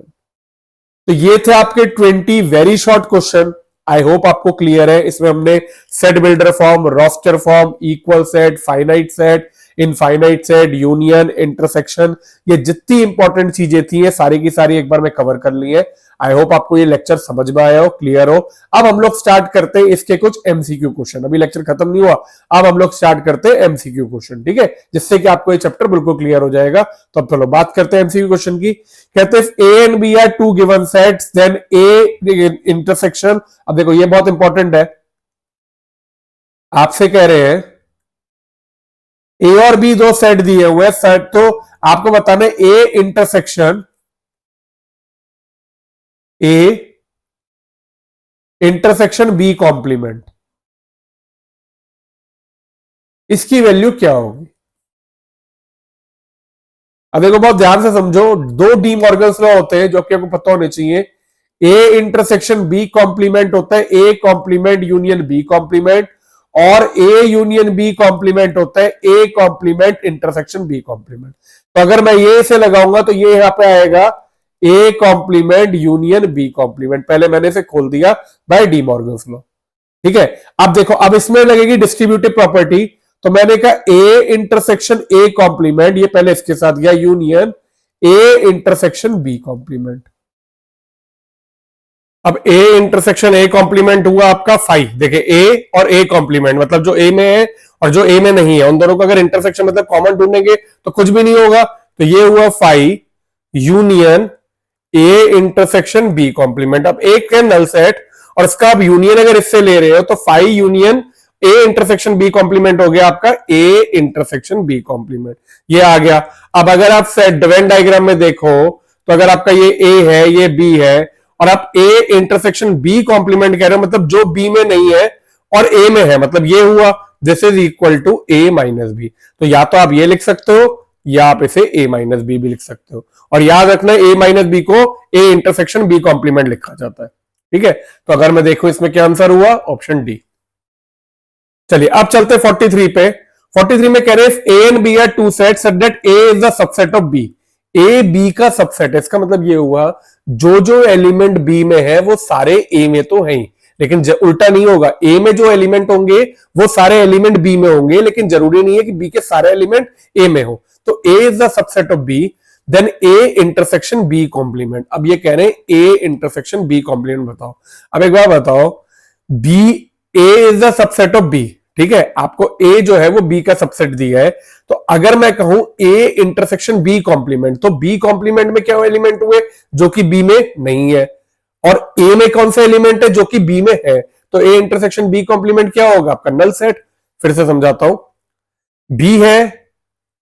तो ये थे आपके 20 very short question. I hope आपको क्लियर है। इसमें हमने set builder form, roster form, equal set, finite set, infinite set, union, intersection, ये जितनी इंपॉर्टेंट चीजें थी ये सारी की सारी एक बार मैं कवर कर ली है। आई होप आपको ये लेक्चर समझ में आया हो, क्लियर हो। अब हम लोग स्टार्ट करते हैं इसके कुछ एमसीक्यू क्वेश्चन। अभी लेक्चर खत्म नहीं हुआ, अब हम लोग स्टार्ट करते हैं एमसीक्यू क्वेश्चन, ठीक है, जिससे कि आपको ये चैप्टर बिल्कुल क्लियर हो जाएगा। तो अब चलो बात करते हैं एमसीक्यू क्वेश्चन की। कहते हैं A and B are 2 given sets, then A intersection. अब देखो ये बहुत इंपॉर्टेंट है, आपसे कह रहे हैं ए और बी दो सेट दिए हुए हैं सेट, तो आपको बताना है A intersection A intersection B complement, इसकी वैल्यू क्या होगी। अब देखो बहुत ध्यान से समझो, दो डी मॉर्गन्स लॉ होते हैं जो कि आपको पता होने चाहिए। ए इंटरसेक्शन बी कॉम्प्लीमेंट होता है A complement union B complement, और ए यूनियन बी कॉम्प्लीमेंट होता है A complement intersection B complement. तो अगर मैं ये से लगाऊंगा तो ये यहां पे आएगा A complement union B complement. पहले मैंने इसे खोल दिया बाय डी मॉर्गन्स लॉ, ठीक है। अब देखो अब इसमें लगेगी डिस्ट्रीब्यूटिव प्रॉपर्टी, तो मैंने कहा ए इंटरसेक्शन ए कॉम्प्लीमेंट, ये पहले इसके साथ गया union A intersection B complement. अब ए इंटरसेक्शन ए कॉम्प्लीमेंट हुआ आपका 5। देखिए ए और ए कॉम्प्लीमेंट मतलब जो ए में है और जो ए में नहीं है, उन दोनों का अगर इंटरसेक्शन मतलब कॉमन ढूंढेंगे तो कुछ भी नहीं होगा। तो ये हुआ 5 union A intersection B complement. अब एक है नल सेट और इसका आप यूनियन अगर इससे ले रहे हो तो 5 union A intersection B complement हो गया आपका ए इंटरसेक्शन बी कॉम्प्लीमेंट, ये आ गया। अब अगर आप सेट वेन डायग्राम में देखो तो अगर आपका ये ए है ये बी है और आप ए इंटरसेक्शन बी कॉम्प्लीमेंट कह रहे हो, मतलब जो बी में नहीं है और ए में है, मतलब ये हुआ this is equal to A minus B. तो या तो आप ये लिख सकते हो या आप इसे ए माइनस बी भी लिख सकते हो, और याद रखना ए माइनस बी को ए इंटरसेक्शन बी कॉम्प्लीमेंट लिखा जाता है, ठीक है। तो अगर मैं देखूं इसमें क्या आंसर हुआ, ऑप्शन डी। चलिए अब चलते 43 पे। 43 में कह रहे हैं A and B are 2 sets such that A is the subset of B. A B का सबसेट है, इसका मतलब ये हुआ जो जो एलिमेंट बी में है वो सारे ए में तो है ही, लेकिन उल्टा नहीं होगा। ए में जो एलिमेंट होंगे वो सारे एलिमेंट बी में होंगे, लेकिन जरूरी नहीं है कि बी के सारे एलिमेंट ए में हो। तो A is the subset of B, then A intersection B complement. अब ये कह रहे हैं ए इंटरसेक्शन बी कॉम्प्लीमेंट बताओ। अब एक बार बताओ, B A is the subset of B, ठीक है, आपको ए जो है वो बी का सबसेट दिया है। तो अगर मैं कहूं ए इंटरसेक्शन बी कॉम्प्लीमेंट, तो बी कॉम्प्लीमेंट में क्या एलिमेंट हुए जो कि बी में नहीं है, और ए में कौन सा एलिमेंट है जो कि बी में है। तो ए इंटरसेक्शन बी कॉम्प्लीमेंट क्या होगा आपका, नल सेट। फिर से समझाता हूं, बी है,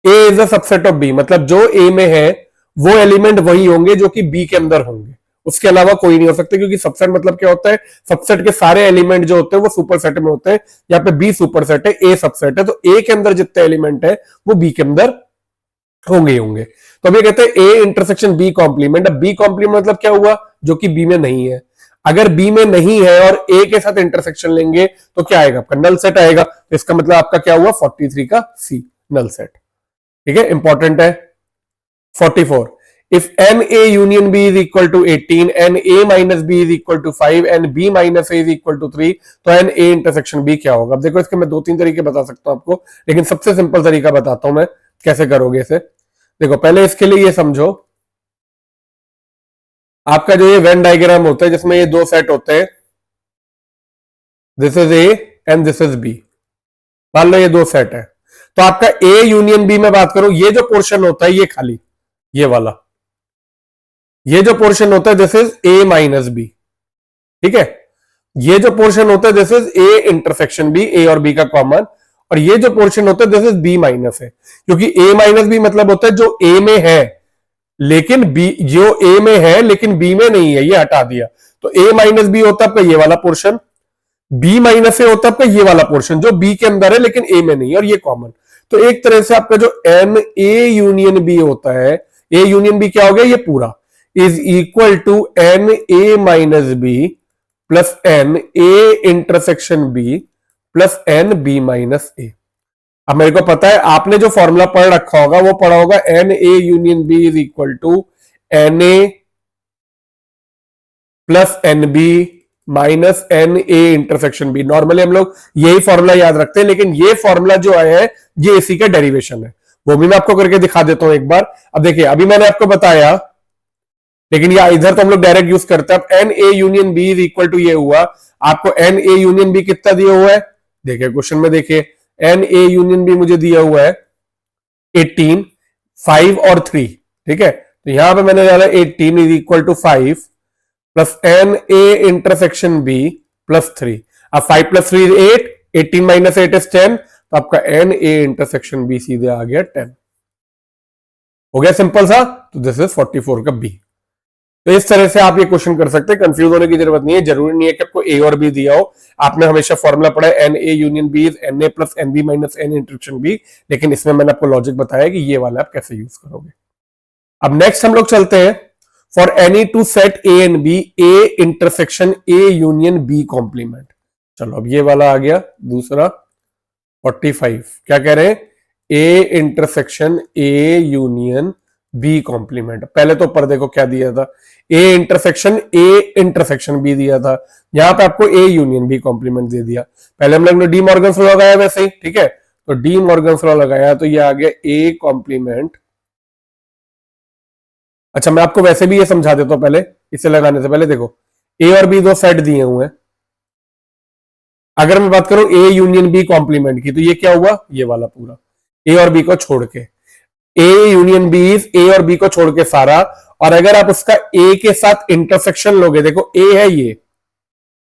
A is the subset of B, मतलब जो ए में है वो एलिमेंट वही होंगे जो कि बी के अंदर होंगे, उसके अलावा कोई नहीं हो सकते, क्योंकि सबसेट मतलब क्या होता है, सबसेट के सारे एलिमेंट जो होते हैं वो सुपर सेट में होते हैं। यहाँ पे बी सुपर सेट है, ए सबसेट है, तो ए के अंदर जितने एलिमेंट है वो बी के अंदर होंगे होंगे। तो अभी कहते हैं ए इंटरसेक्शन बी कॉम्प्लीमेंट। अब बी कॉम्प्लीमेंट मतलब क्या हुआ, जो कि बी में नहीं है। अगर बी में नहीं है और ए के साथ इंटरसेक्शन लेंगे तो क्या आएगा आपका, नल सेट आएगा। तो इसका मतलब आपका क्या हुआ, 43 का सी, नल सेट, ठीक है, इंपॉर्टेंट है। 44, if n a union b is equal to 18 n a minus b is equal to 5 n b minus a is equal to 3, तो n a इंटरसेक्शन b क्या होगा। अब देखो इसके मैं 2-3 तरीके बता सकता हूं आपको, लेकिन सबसे सिंपल तरीका बताता हूं मैं, कैसे करोगे इसे? देखो पहले इसके लिए ये समझो, आपका जो ये वेन डायग्राम होता है जिसमें ये दो सेट होते हैं, this is A and this is B, मान लो ये दो सेट है, तो आपका ए यूनियन बी में बात करूं, ये जो पोर्शन होता है ये खाली, ये वाला, ये जो पोर्शन होता है this is A minus B, ठीक है। ये जो पोर्शन होता है this is A intersection B, A और बी का कॉमन, और ये जो पोर्शन होता है दिस इज बी माइनस है, क्योंकि ए माइनस बी मतलब होता है जो ए में है लेकिन बी, जो ए में है लेकिन बी में नहीं है, ये हटा दिया, तो ए माइनस बी होता है आपका ये वाला पोर्शन, बी माइनस ए होता है आपका ये वाला पोर्शन जो बी के अंदर है लेकिन ए में नहीं है, और ये कॉमन। तो एक तरह से आपका जो एन ए यूनियन बी होता है, ए यूनियन बी क्या हो गया, ये पूरा is equal to N A minus B plus N A intersection B plus N B minus A. अब मेरे को पता है आपने जो फॉर्मूला पढ़ रखा होगा वो पढ़ा होगा n A union B is equal to N A plus N B minus n A intersection B. Normally हम लोग यही फॉर्मूला याद रखते हैं, लेकिन ये फॉर्मूला जो आया है ये इसी का डेरिवेशन है, वो भी मैं आपको करके दिखा देता हूं एक बार। अब देखिए अभी मैंने आपको बताया, लेकिन या इधर तो हम लोग डायरेक्ट यूज करते हैं। अब n A union B is equal to ये हुआ, आपको एन ए यूनियन बी कितना दिया हुआ है, देखिए क्वेश्चन में देखिए एन ए यूनियन बी मुझे दिया हुआ है 18, 5 और 3, ठीक है। तो यहां पे मैंने डाला 18 is equal to 5 plus N A intersection B plus 3। अब 5 प्लस 3 इज 8, 18 माइनस 8 इज 10, तो आपका एन ए इंटरसेक्शन बी सीधे आ गया 10। हो गया सिंपल सा, तो दिस इज 44 का बी। तो इस तरह से आप ये क्वेश्चन कर सकते हैं, कंफ्यूज होने की जरूरत नहीं है, जरूरी नहीं है कि आपको ए और बी दिया हो। आपने हमेशा फॉर्मूला पढ़ा है n A union B is n A plus N B minus n intersection B, लेकिन इसमें मैंने आपको लॉजिक बताया कि ये वाला आप कैसे यूज करोगे। अब नेक्स्ट हम लोग चलते हैं, for any two set A and B A intersection A union B complement. चलो अब ये वाला आ गया दूसरा 45, क्या कह रहे हैं, A intersection A union B complement. पहले तो ऊपर देखो क्या दिया था, ए इंटरसेक्शन बी दिया था, यहां पे आपको ए यूनियन बी कॉम्प्लीमेंट दे दिया। पहले हम लोग ने डी मॉर्गन्स लॉ लगाया वैसे ही, ठीक है, तो डी मॉर्गन्स लॉ लगाया तो ये आ गया ए कॉम्प्लीमेंट। अच्छा मैं आपको वैसे भी ये समझा देता हूं पहले, इसे लगाने से पहले देखो ए और बी दो सेट दिए हुए हैं, अगर मैं बात करूं ए यूनियन बी कॉम्प्लीमेंट की, तो ये क्या हुआ, ये वाला पूरा ए और बी को छोड़ के, A union B is A और बी को छोड़ के सारा, और अगर आप उसका ए के साथ इंटरसेक्शन लोगे, देखो ए है ये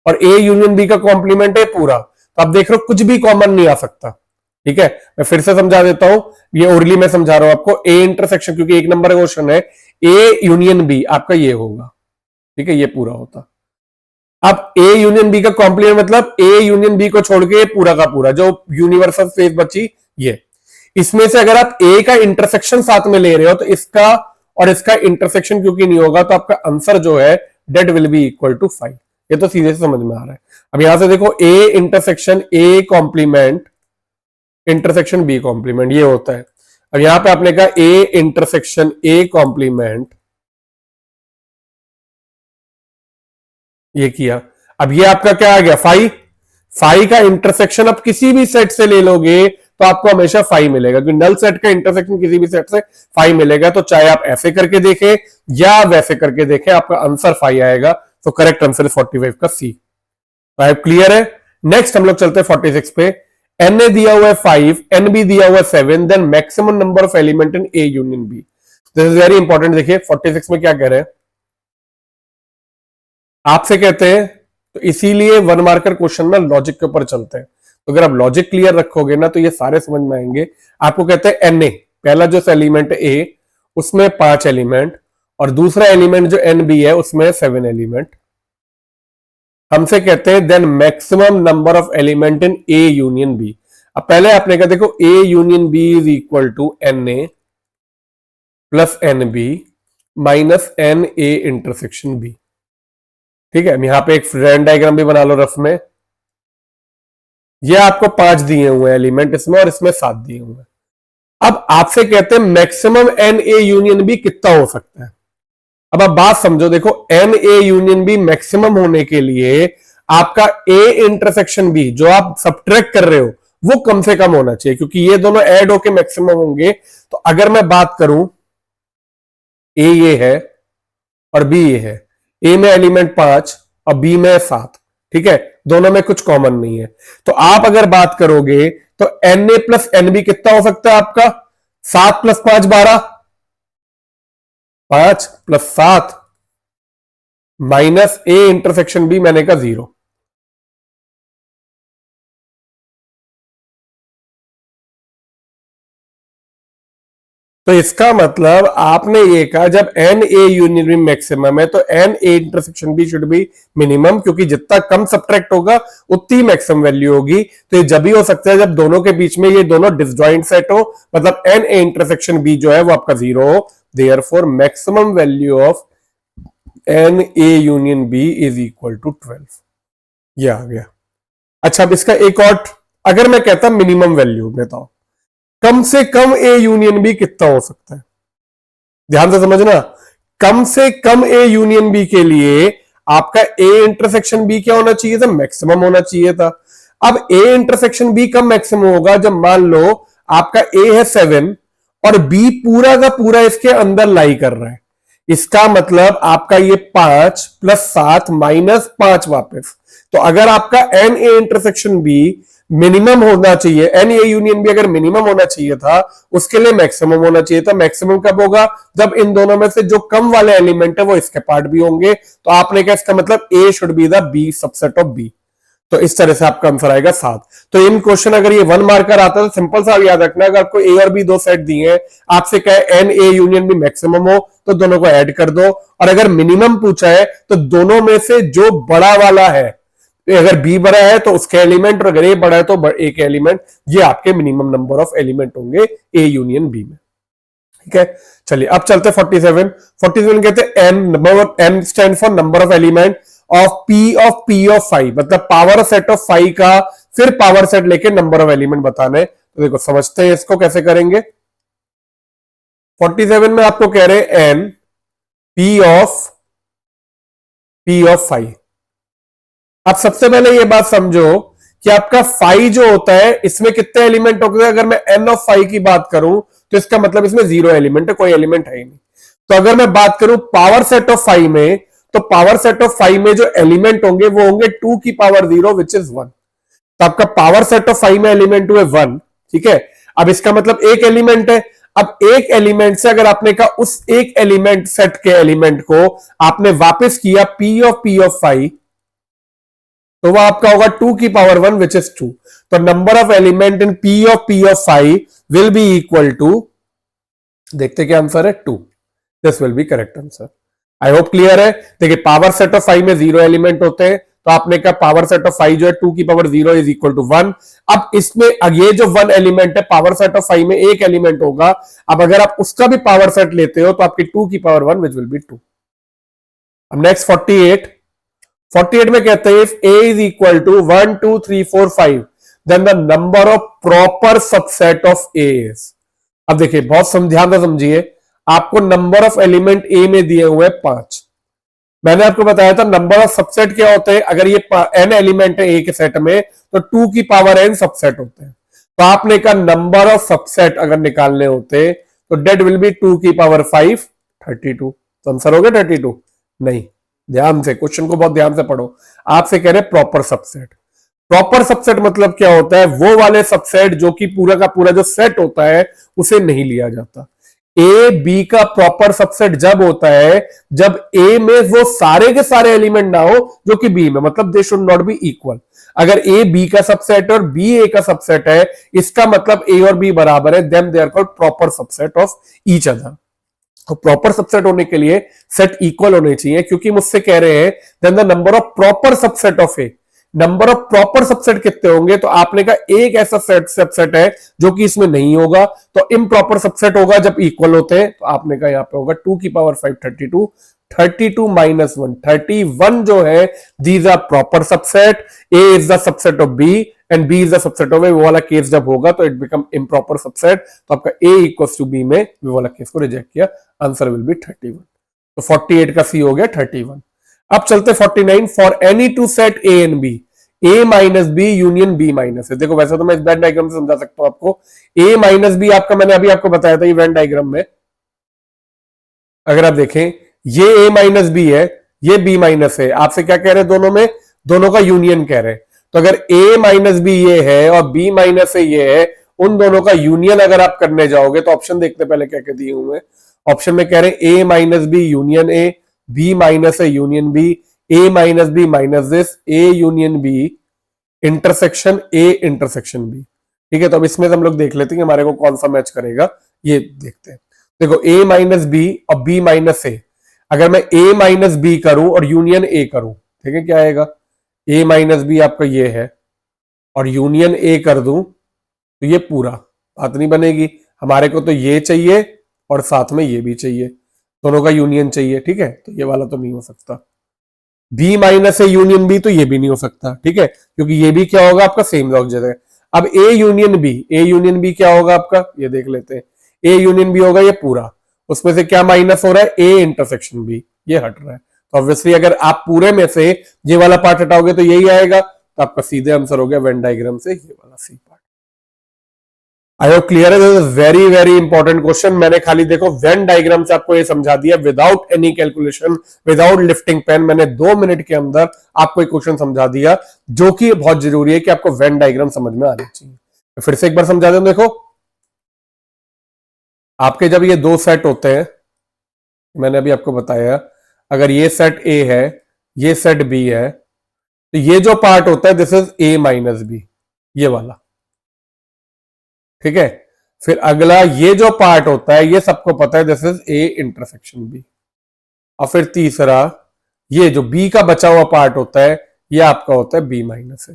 और ए यूनियन बी का कॉम्प्लीमेंट है पूरा, तो आप देख रहे हो कुछ भी कॉमन नहीं आ सकता, ठीक है। मैं फिर से समझा देता हूं, ये ओरली में समझा रहा हूं आपको, ए इंटरसेक्शन क्योंकि एक नंबर क्वेश्चन है, ए यूनियन बी आपका ये होगा, ठीक है, ये पूरा होता। अब ए यूनियन बी का कॉम्प्लीमेंट मतलब ए यूनियन बी को छोड़ के पूरा का पूरा जो यूनिवर्सल स्पेस बची ये, इसमें से अगर आप ए का इंटरसेक्शन साथ में ले रहे हो तो इसका और इसका इंटरसेक्शन क्योंकि नहीं होगा, तो आपका आंसर जो है that will be equal to 5। ये तो सीधे से समझ में आ रहा है। अब यहां से देखो A intersection A complement intersection B complement ये होता है। अब यहां पे आपने कहा ए इंटरसेक्शन ए कॉम्प्लीमेंट, ये किया। अब ये आपका क्या आ गया 5, 5 का इंटरसेक्शन आप किसी भी सेट से ले लोगे तो आपको हमेशा 5 मिलेगा, क्योंकि नल सेट का इंटरसेक्शन किसी भी सेट से 5 मिलेगा। तो चाहे आप ऐसे करके देखें या वैसे करके देखें, आपका आंसर 5 आएगा। तो करेक्ट आंसर 45 का सी। तो क्लियर है। नेक्स्ट हम लोग चलते हैं 46 पे। एन ए दिया हुआ है 5, एन बी दिया हुआ है 7, then maximum number of element in A union B. This is very important. देखिए 46 में क्या कह रहे हैं, आपसे कहते हैं, तो इसीलिए वन मार्कर क्वेश्चन में लॉजिक के ऊपर चलते हैं। तो अगर आप लॉजिक क्लियर रखोगे ना तो ये सारे समझ में आएंगे। आपको कहते हैं एन ए, पहला जो एलिमेंट ए उसमें 5 एलिमेंट, और दूसरा एलिमेंट जो एन बी है उसमें 7 एलिमेंट। हमसे कहते हैं then maximum number of element in A union B. अब पहले आपने कहा देखो A union B is equal to N A plus N B minus n A intersection B, ठीक है। यहां पे एक वेन डायग्राम भी बना लो रफ में। ये आपको 5 दिए हुए हैं एलिमेंट इसमें, और इसमें 7 दिए हुए हैं। अब आपसे कहते हैं maximum n A union B कितना हो सकता है। अब आप बात समझो, देखो n A union B maximum होने के लिए आपका ए इंटरसेक्शन बी जो आप सब्ट्रैक्ट कर रहे हो वो कम से कम होना चाहिए, क्योंकि ये दोनों ऐड होके मैक्सिमम होंगे। तो अगर मैं बात करूं, ए ये है और बी ये है, ए में एलिमेंट 5 और बी में 7, ठीक है, दोनों में कुछ कॉमन नहीं है। तो आप अगर बात करोगे तो n A plus N B कितना हो सकता है आपका? 7 plus 5 12, 5 plus 7 minus A intersection B, मैंने कहा 0। तो इसका मतलब आपने ये कहा जब n A union B maximum है तो n A intersection B should be minimum, क्योंकि जितना कम सब्ट्रैक्ट होगा उतनी मैक्सिमम वैल्यू होगी। तो ये जब भी हो सकता है जब दोनों के बीच में ये दोनों डिसजॉइंट सेट हो, मतलब एन ए इंटरसेक्शन बी जो है वो आपका 0 हो। Therefore maximum value of n A union B is equal to 12। ये आ गया। अच्छा, अब इसका एक और, अगर मैं कहता मिनिमम वैल्यू, बताओ कम से कम ए यूनियन बी कितना हो सकता है? ध्यान से समझना, कम से कम ए यूनियन बी के लिए आपका ए इंटरसेक्शन बी क्या होना चाहिए था? मैक्सिमम होना चाहिए था। अब ए इंटरसेक्शन बी कब मैक्सिमम होगा? जब मान लो आपका ए है 7 और बी पूरा का पूरा इसके अंदर लाई कर रहा है। इसका मतलब आपका ये 5 प्लस 7 माइनस 5 वापस। तो अगर आपका n A intersection B minimum होना चाहिए, एन ए यूनियन बी अगर मिनिमम होना चाहिए था, उसके लिए मैक्सिमम होना चाहिए था। मैक्सिमम कब होगा? जब इन दोनों में से जो कम वाले एलिमेंट है वो इसके पार्ट भी होंगे। तो आपने कहा इसका मतलब A should be the B subset of B. तो इस तरह से आपका आंसर आएगा 7। तो इन क्वेश्चन अगर ये 1 मार्कर आता है तो सिंपल सा याद रखना, अगर आपको ए और बी दो सेट दिए हैं, आपसे कहे n A union B maximum हो तो दोनों को ऐड कर दो, और अगर मिनिमम पूछा है तो दोनों में से जो बड़ा वाला है, अगर बी बड़ा है तो उसके एलिमेंट, और अगर ए बड़ा है तो ए के एलिमेंट, ये आपके मिनिमम नंबर ऑफ एलिमेंट होंगे ए यूनियन बी में। ठीक है, चलिए अब चलते 47। 47 कहते हैं n stand for number of element of P of 5, मतलब पावर सेट ऑफ 5 का फिर पावर सेट लेके नंबर ऑफ एलिमेंट बताना है। तो देखो समझते हैं इसको कैसे करेंगे। 47 में आपको कह रहे हैं एन पी ऑफ 5। अब सबसे पहले ये बात समझो कि आपका 5 जो होता है इसमें कितने एलिमेंट होते हैं? अगर मैं एन ऑफ 5 की बात करूं तो इसका मतलब इसमें 0 एलिमेंट है, कोई एलिमेंट है ही नहीं। तो अगर मैं बात करूं पावर सेट ऑफ 5 में, तो पावर सेट ऑफ 5 में जो एलिमेंट होंगे वो होंगे 2 की पावर 0 विच इज 1। तो आपका पावर सेट ऑफ 5 में एलिमेंट हुए 1। ठीक है, अब इसका मतलब एक एलिमेंट है। अब एक एलिमेंट से अगर आपने कहा उस एक एलिमेंट सेट के एलिमेंट को आपने वापस किया पी ऑफ 5, तो वो आपका होगा 2 की पावर 1 विच इज 2। तो number of element in P of 5 will be equal to, देखते क्या आंसर है, 2। This will be correct answer. I hope clear है। देखिए पावर सेट ऑफ 5 में 0 एलिमेंट होते हैं, तो आपने कहा पावर सेट ऑफ 5 जो है 2 की पावर 0 इज इक्वल टू 1। अब इसमें ये जो 1 एलिमेंट है, पावर सेट ऑफ 5 में एक एलिमेंट होगा। अब अगर आप उसका भी पावर सेट लेते हो तो आपकी 2 की पावर 1 विच विल बी 2। अब नेक्स्ट 48 में कहते हैं if a is equal to 1 2 3 4 5 then the number of proper subset of a is. अब देखिए बहुत ध्यान से समझिए, आपको नंबर ऑफ एलिमेंट a में दिए हुए 5। मैंने आपको बताया था नंबर ऑफ सबसेट क्या होते हैं, अगर ये n एलिमेंट है a के सेट में तो 2 की पावर n सबसेट होते हैं। तो आपने कहा नंबर ऑफ सबसेट अगर निकालने होते तो डेट विल बी 2 की पावर 5 32। तो आंसर हो गया 32? नहीं, ध्यान से क्वेश्चन को बहुत ध्यान से पढ़ो। आपसे कह रहे प्रॉपर सबसेट। प्रॉपर सबसेट मतलब क्या होता है? वो वाले सबसेट जो कि पूरा का पूरा जो सेट होता है उसे नहीं लिया जाता। ए बी का प्रॉपर सबसेट जब होता है जब ए में वो सारे के सारे एलिमेंट ना हो जो कि बी में, मतलब they should not be equal. अगर ए बी का सबसेट और बी ए का सबसेट है, इसका मतलब ए और बी बराबर है, then they are called proper subset of each other. तो प्रॉपर सबसेट होने के लिए सेट इक्वल होने चाहिए, क्योंकि मुझसे कह रहे हैं then the number of proper subset of A. Number of proper subset कितने होंगे? तो आपने कहा एक ऐसा सबसेट है जो कि इसमें नहीं होगा, तो इम्प्रॉपर सबसेट होगा जब इक्वल होते हैं। तो आपने कहा यहां पे होगा 2 की पावर 5 32। 32 माइनस 1 31 जो है these are proper subset. A is the subset of B and B is the subset of A. वो वाला केस जब होगा तो इट बिकम इम्प्रॉपर सबसेट। तो आपका ए इक्वल्स टू बी में वो वाला केस को रिजेक्ट किया, आंसर विल बी 31। तो 48 का सी हो गया 31। अब चलते 49। For any two set A and B, A minus B union B minus है। देखो वैसे तो मैं इस वेन डायग्राम से समझा सकता हूं आपको। ए माइनस बी आपका मैंने अभी आपको बताया था ये वेन डायग्राम में। अगर आप देखें ये ए माइनस बी है, ये बी माइनस है, आपसे क्या कह रहे हैं दोनों में, दोनों का यूनियन कह रहे हैं। तो अगर ए माइनस बी ये है और बी माइनस ए ये है, उन दोनों का यूनियन अगर आप करने जाओगे तो ऑप्शन देखते पहले क्या क्या दिए हुए। ऑप्शन में कह रहे हैं A minus B union A, B minus A union B, A minus B minus this, A union B intersection A intersection B. ठीक है, तो अब इसमें हम लोग देख लेते हैं कि हमारे को कौन सा मैच करेगा, ये देखते हैं। देखो ए माइनस बी और बी माइनस ए, अगर मैं ए माइनस बी करूं और यूनियन ए करूं, ठीक है, क्या आएगा, ए माइनस बी आपका ये है और यूनियन ए कर दूं तो ये पूरा बात नहीं बनेगी। हमारे को तो ये चाहिए और साथ में ये भी चाहिए, दोनों का यूनियन चाहिए। ठीक है, तो ये वाला तो नहीं हो सकता। B minus A union B, तो ये भी नहीं हो सकता। ठीक है, क्योंकि ये भी क्या होगा आपका सेम लॉजिक है। अब A union B, A union B क्या होगा आपका, ये देख लेते हैं। ए यूनियन बी होगा ये पूरा, उसमें से क्या माइनस हो रहा है, ए इंटरसेक्शन बी, ये हट रहा है। तो ऑब्वियसली अगर आप पूरे में से ये वाला पार्ट हटाओगे तो यही आएगा, तो आपका सीधे आंसर हो गया वेन डायग्राम से ये वाला C part. I hope clear है। This is very very important question. मैंने खाली देखो वेन डायग्राम से आपको ये समझा दिया without any calculation, without lifting pen. मैंने 2 मिनट के अंदर आपको एक क्वेश्चन समझा दिया, जो कि बहुत जरूरी है कि आपको वेन डायग्राम समझ में आनी चाहिए। फिर से एक बार समझा दें। देखो आपके जब ये 2 सेट होते हैं, मैंने अभी आपको बताया, अगर ये सेट ए है, ये सेट बी है, तो ये जो पार्ट होता है this is A minus B, ये वाला। ठीक है, फिर अगला ये जो पार्ट होता है ये सबको पता है this is A intersection B. और फिर तीसरा ये जो बी का बचा हुआ पार्ट होता है ये आपका होता है बी माइनस ए।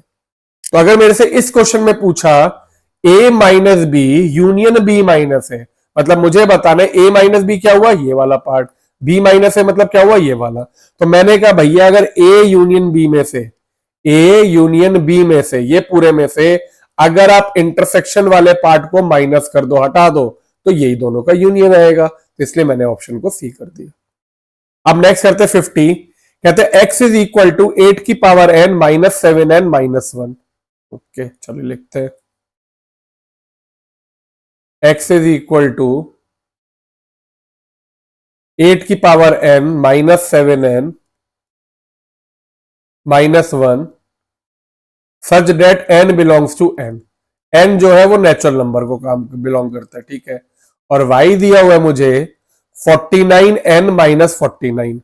तो अगर मेरे से इस क्वेश्चन में पूछा A minus B union B minus A, मतलब मुझे बताना है ए माइनस बी क्या हुआ, ये वाला पार्ट, बी माइनस ए मतलब क्या हुआ, ये वाला। तो मैंने कहा भैया अगर ए यूनियन बी में से, ए यूनियन बी में से, ये पूरे में से अगर आप इंटरसेक्शन वाले पार्ट को माइनस कर दो, हटा दो, तो यही दोनों का यूनियन आएगा। तो इसलिए मैंने ऑप्शन को सी कर दिया। अब नेक्स्ट करते 50। कहते हैं x इज इक्वल टू 8 की power n minus 7n minus 1। Okay चलो लिखते हैं, x इज इक्वल टू 8 की power n minus 7n minus 1 such that n belongs to n। n जो है वो नेचुरल नंबर को काम बिलोंग करता है। ठीक है, और y दिया हुआ है मुझे 49n माइनस 49।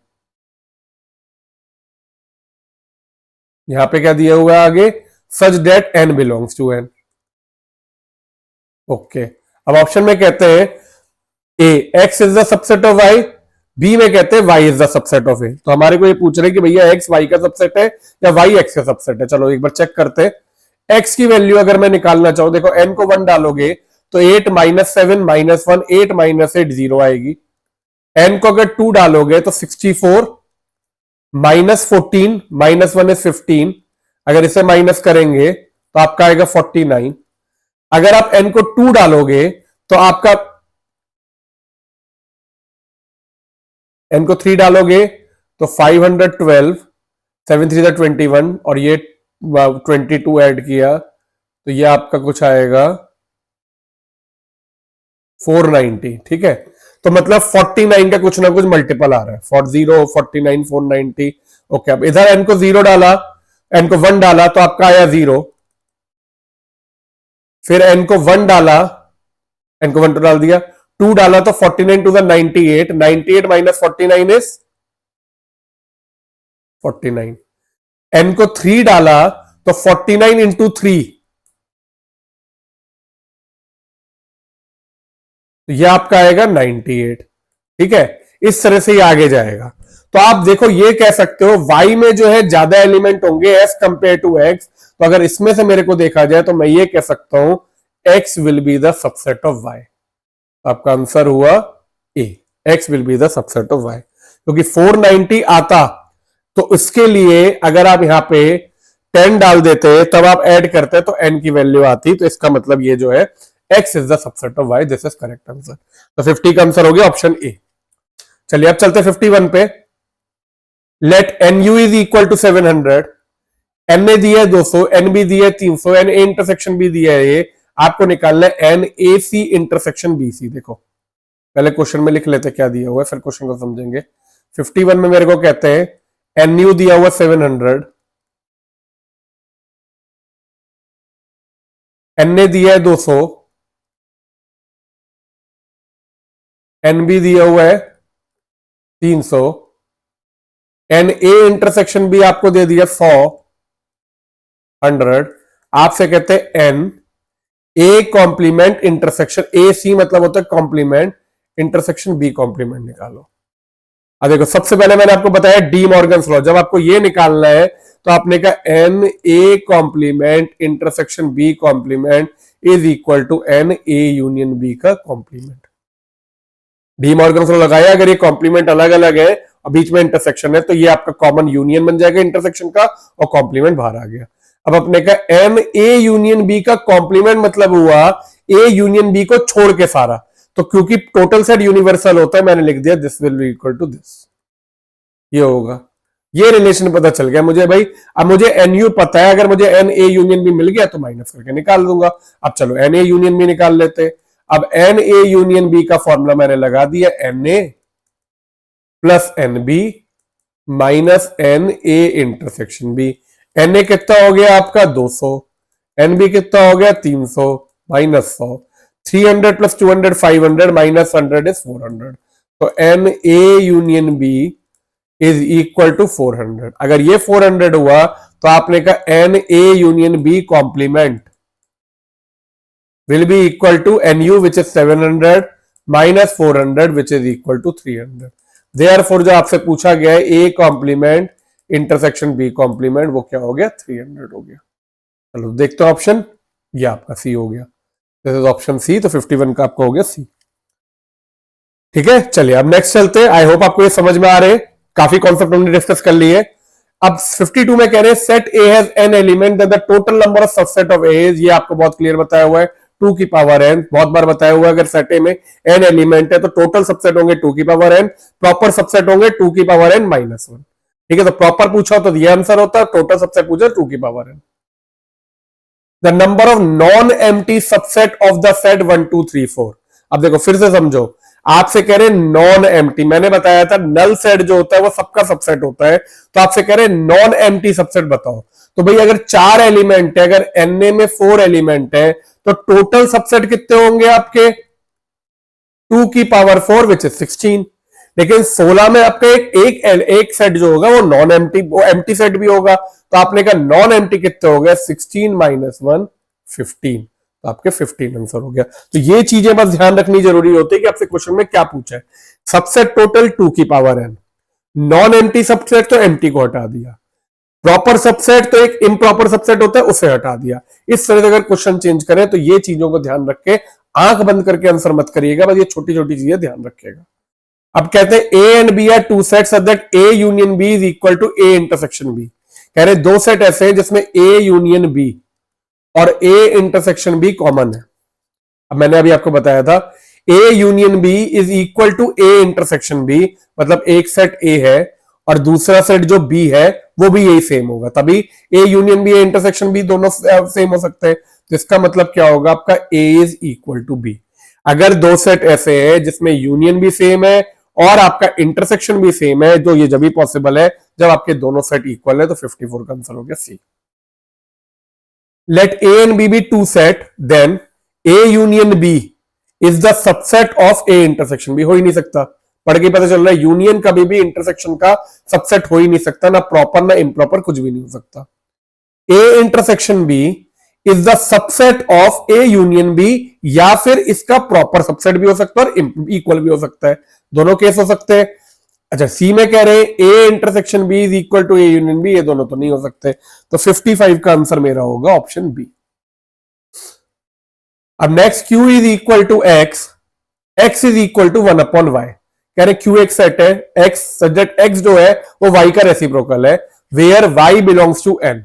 यहां पे क्या दिया हुआ है आगे, such that n belongs to n। Okay, अब ऑप्शन में कहते हैं A x is the subset of y, B में कहते हैं y is the subset of A. तो हमारे को ये पूछ रहे हैं कि भैया x y का सबसेट है या y x का सबसेट है। चलो एक बार चेक करते हैं। x की वैल्यू अगर मैं निकालना चाहूं, देखो n को 1 डालोगे तो 8 माइनस 7 माइनस 1, 8 माइनस 8 0 आएगी। n को अगर 2 डालोगे तो 64 माइनस 14 माइनस 1 इज 15, अगर इसे माइनस करेंगे तो आपका आएगा 49। अगर आप n को 2 डालोगे तो आपका, n को 3 डालोगे तो 512, 7 3 21, और ये 22 ऐड किया तो ये आपका कुछ आएगा 490। ठीक है, तो मतलब 49 का कुछ ना कुछ मल्टीपल आ रहा है, 40, 49, 490। ओके, अब इधर n को 0 डाला, n को 1 डाला तो आपका आया 0, फिर n को 1 डाला, n को 1 तो डाल दिया, 2 डाला तो 49 टू द 98, 98 माइनस 49 इज 49। n को 3 डाला तो 49 इंटू 3, तो यह आपका आएगा 98। ठीक है, इस तरह से ये आगे जाएगा। तो आप देखो ये कह सकते हो y में जो है ज्यादा एलिमेंट होंगे एज कंपेयर टू x। तो अगर इसमें से मेरे को देखा जाए तो मैं ये कह सकता हूं x will be the subset of y। आपका आंसर हुआ ए, x will be the subset of y। क्योंकि 490 आता तो इसके लिए अगर आप यहां पे 10 डाल देते तब आप ऐड करते तो n की वैल्यू आती, तो इसका मतलब ये जो है x is the subset of y। This is correct answer. तो 50 का आंसर हो गया ऑप्शन ए। चलिए अब चलते 51 पे। Let nu is equal to 700, n A दिया है 200, एन बी दिया है 300, एन ए इंटरसेक्शन बी दिया है, ये आपको निकालना है n A C intersection B C. देखो पहले क्वेश्चन में लिख लेते क्या दिया हुआ है, फिर क्वेश्चन को समझेंगे। 51 में मेरे को कहते हैं एन यू दिया हुआ 700, एन ए दिया है 200, एन बी दिया हुआ है 300, एन ए इंटरसेक्शन बी आपको दे दिया 100। आपसे कहते हैं एन ए कॉम्प्लीमेंट इंटरसेक्शन, ए सी मतलब होता है कॉम्प्लीमेंट, इंटरसेक्शन बी कॉम्प्लीमेंट निकालो। अब देखो सबसे पहले मैंने आपको बताया डी मॉर्गन्स लॉ, जब आपको ये निकालना है तो आपने कहा n A complement intersection B complement is equal to N A union B का कॉम्प्लीमेंट। डी मॉर्गन्स लॉ लगाया, अगर ये कॉम्प्लीमेंट अलग अलग है और बीच में इंटरसेक्शन है तो ये आपका कॉमन यूनियन बन जाएगा इंटरसेक्शन का, और कॉम्प्लीमेंट बाहर आ गया। अब अपने का एन ए यूनियन बी का कॉम्प्लीमेंट मतलब हुआ ए यूनियन बी को छोड़ के सारा, तो क्योंकि टोटल सेट यूनिवर्सल होता है मैंने लिख दिया this will be equal to this, ये होगा। ये रिलेशन पता चल गया मुझे भाई। अब मुझे एन यू पता है, अगर मुझे एन ए यूनियन बी मिल गया तो माइनस करके निकाल दूंगा। अब चलो एन ए यूनियन बी निकाल लेते। अब एन ए यूनियन बी का फॉर्मूला मैंने लगा दिया, n A plus N B minus n A intersection B. N A कितना हो गया आपका 200, एन बी कितना हो गया 300 माइनस 100, 300 प्लस 200 500 माइनस 100 इज 400। तो n A union B is equal to 400। अगर ये 400 हुआ तो आपने कहा n A union B complement will be equal to nu which is 700 minus 400 which is equal to 300। therefore जो आपसे पूछा गया है a complement intersection b complement वो क्या हो गया 300 हो गया। चलो देखते हो ऑप्शन, ये आपका सी हो गया, दिस इज ऑप्शन सी। तो 51 का आपका हो गया सी। ठीक है, चलिए अब नेक्स्ट चलते हैं। आई होप आपको ये समझ में आ रहे हैं, काफी कॉन्सेप्ट हमने डिस्कस कर लिए। अब 52 में कह रहे हैं set A has N element that the total number of subset of A, ये आपको बहुत क्लियर बताया हुआ है 2 की पावर n, बहुत बार बताया हुआ है अगर सेट ए में n एलिमेंट है तो टोटल सबसेट होंगे 2 की पावर n, प्रॉपर सबसेट होंगे 2 की पावर n माइनस 1। ठीक है, तो प्रॉपर पूछा तो ये आंसर होता है, टोटल सबसेट पूछा 2 की power n। The number of non empty subset of the set 1 2 3 4। अब देखो फिर से समझो, आपसे कह रहे नॉन एम्प्टी, मैंने बताया था नल सेट जो होता है वो सबका सबसेट होता है, तो आपसे कह रहे नॉन एम्प्टी सबसेट बताओ। तो भाई अगर 4 एलिमेंट है, अगर एनए में 4 एलिमेंट है तो टोटल सबसेट कितने होंगे आपके 2 की पावर 4 विच इज 16। लेकिन 16 में आपका एक सेट जो होगा वो नॉन एम्प्टी, वो एम्प्टी सेट भी होगा, तो आपने कहा नॉन एम्प्टी कितने हो गए 16 माइनस 1 15, तो आपके 15 आंसर हो गया। तो ये चीजें बस ध्यान रखनी जरूरी होती है कि आपसे क्वेश्चन में क्या पूछा है। सबसेट टोटल 2 की power n, non empty subset तो एम्प्टी को हटा दिया, प्रॉपर सबसेट तो एक इम्प्रॉपर सबसेट होता है उसे हटा दिया। इस तरह से अगर क्वेश्चन चेंज करें तो ये चीजों को ध्यान रख के आंख बंद करके आंसर मत करिएगा, बस ये छोटी छोटी चीजें ध्यान रखिएगा। अब कहते हैं A and B are 2 sets so that A union B is equal to A intersection B. कह रहे 2 सेट ऐसे हैं जिसमें ए यूनियन बी और ए इंटरसेक्शन बी कॉमन है। अब मैंने अभी आपको बताया था A union B is equal to A intersection B, मतलब एक सेट ए है और दूसरा सेट जो बी है वो भी यही सेम होगा, तभी A union B A intersection B दोनों सेम हो सकते हैं। तो इसका मतलब क्या होगा आपका A is equal to B. अगर 2 सेट ऐसे हैं जिसमें यूनियन भी सेम है और आपका इंटरसेक्शन भी सेम है, जो ये जब भी पॉसिबल है जब आपके दोनों सेट इक्वल है, तो 54 का आंसर हो गया C. Let A and B be 2 set, then A union B is the subset of A intersection B. हो ही नहीं सकता, पढ़ के पता चल रहा है यूनियन कभी भी इंटरसेक्शन का सबसेट हो ही नहीं सकता, ना प्रॉपर ना इम्प्रॉपर, कुछ भी नहीं हो सकता। A intersection B is the subset of A union B, या फिर इसका प्रॉपर सबसेट भी हो सकता है और इक्वल भी हो सकता है, दोनों केस हो सकते हैं। अच्छा सी में कह रहे हैं A intersection B is equal to A union B, ये दोनों तो नहीं हो सकते, तो 55 का आंसर मेरा होगा ऑप्शन बी। अब next Q is equal to x, x is equal to 1 upon y. कह रहे Q एक सेट है, x सब्जेक्ट x जो है वो y का रेसिप्रोकल है, where y belongs to n।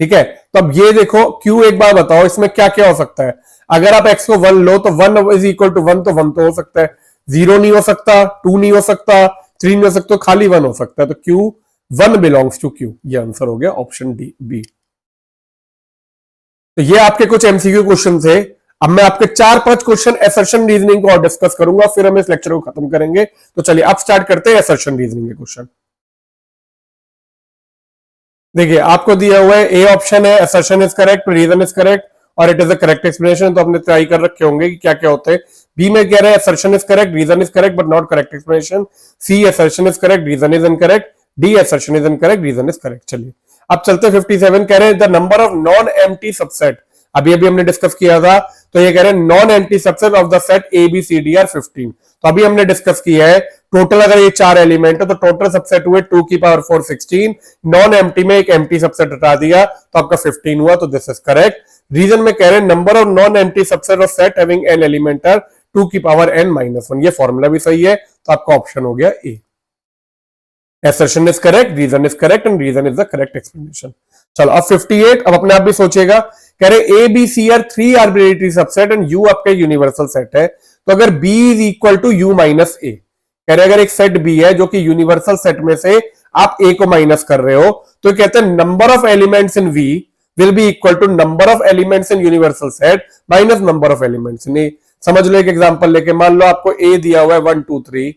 ठीक है, तो अब ये देखो Q एक बार बताओ इसमें क्या क्या हो सकता है। अगर आप x को 1 लो तो 1 इज इक्वल टू 1, तो 1 तो हो सकता है, 0 नहीं हो सकता, 2 नहीं हो सकता, 3 नहीं हो सकता, खाली 1 हो सकता है। तो Q 1 बिलोंग्स टू क्यू। ये आंसर हो गया ऑप्शन डी बी। तो ये आपके कुछ एमसीक्यू क्वेश्चन थे। अब मैं आपके 4-5 क्वेश्चन असर्शन रीजनिंग को और डिस्कस करूंगा, फिर हम इस लेक्चर को खत्म करेंगे। तो चलिए अब स्टार्ट करते हैं असर्शन रीजनिंग के क्वेश्चन। देखिए आपको दिया हुआ है ए ऑप्शन है assertion is correct, reason is correct और it is a correct explanation. तो आपने ट्राई कर रखे होंगे कि क्या क्या होते हैं। बी में कह रहे हैं assertion is correct, reason is correct but not correct explanation. C assertion is correct, reason is incorrect. D assertion is incorrect, reason is correct. चलिए अब चलते हैं 57 कह रहे हैं the number of non empty subset. अभी अभी हमने डिस्कस किया था, तो ये कह रहे हैं non empty subset of the set A B C D are 15। तो अभी हमने डिस्कस किया है टोटल अगर ये 4 एलिमेंट है तो टोटल सबसेट हुए 2 की पावर 4 16। नॉन एम्प्टी में एक एम्प्टी सबसेट हटा दिया तो आपका 15 हुआ, तो दिस इज करेक्ट। रीजन में कह रहे हैं number of non empty subset of set having n element are 2 की पावर n माइनस 1। ये फॉर्मूला भी सही है, तो आपका ऑप्शन हो गया ए। assertion is correct, reason is correct and reason is the correct explanation। चलो अब 58। अब अपने आप भी सोचेगा, कह रहे A B C are 3 arbitrary subset and U आपका यूनिवर्सल सेट है। तो अगर B is equal to U minus A, कह रहे अगर एक सेट बी है जो कि यूनिवर्सल सेट में से आप ए को माइनस कर रहे हो, तो कहते हैं number of elements in B will be equal to number of elements in universal set minus number of elements in A. समझ लो एक एग्जांपल लेके, मान लो आपको ए दिया हुआ है 1 2 3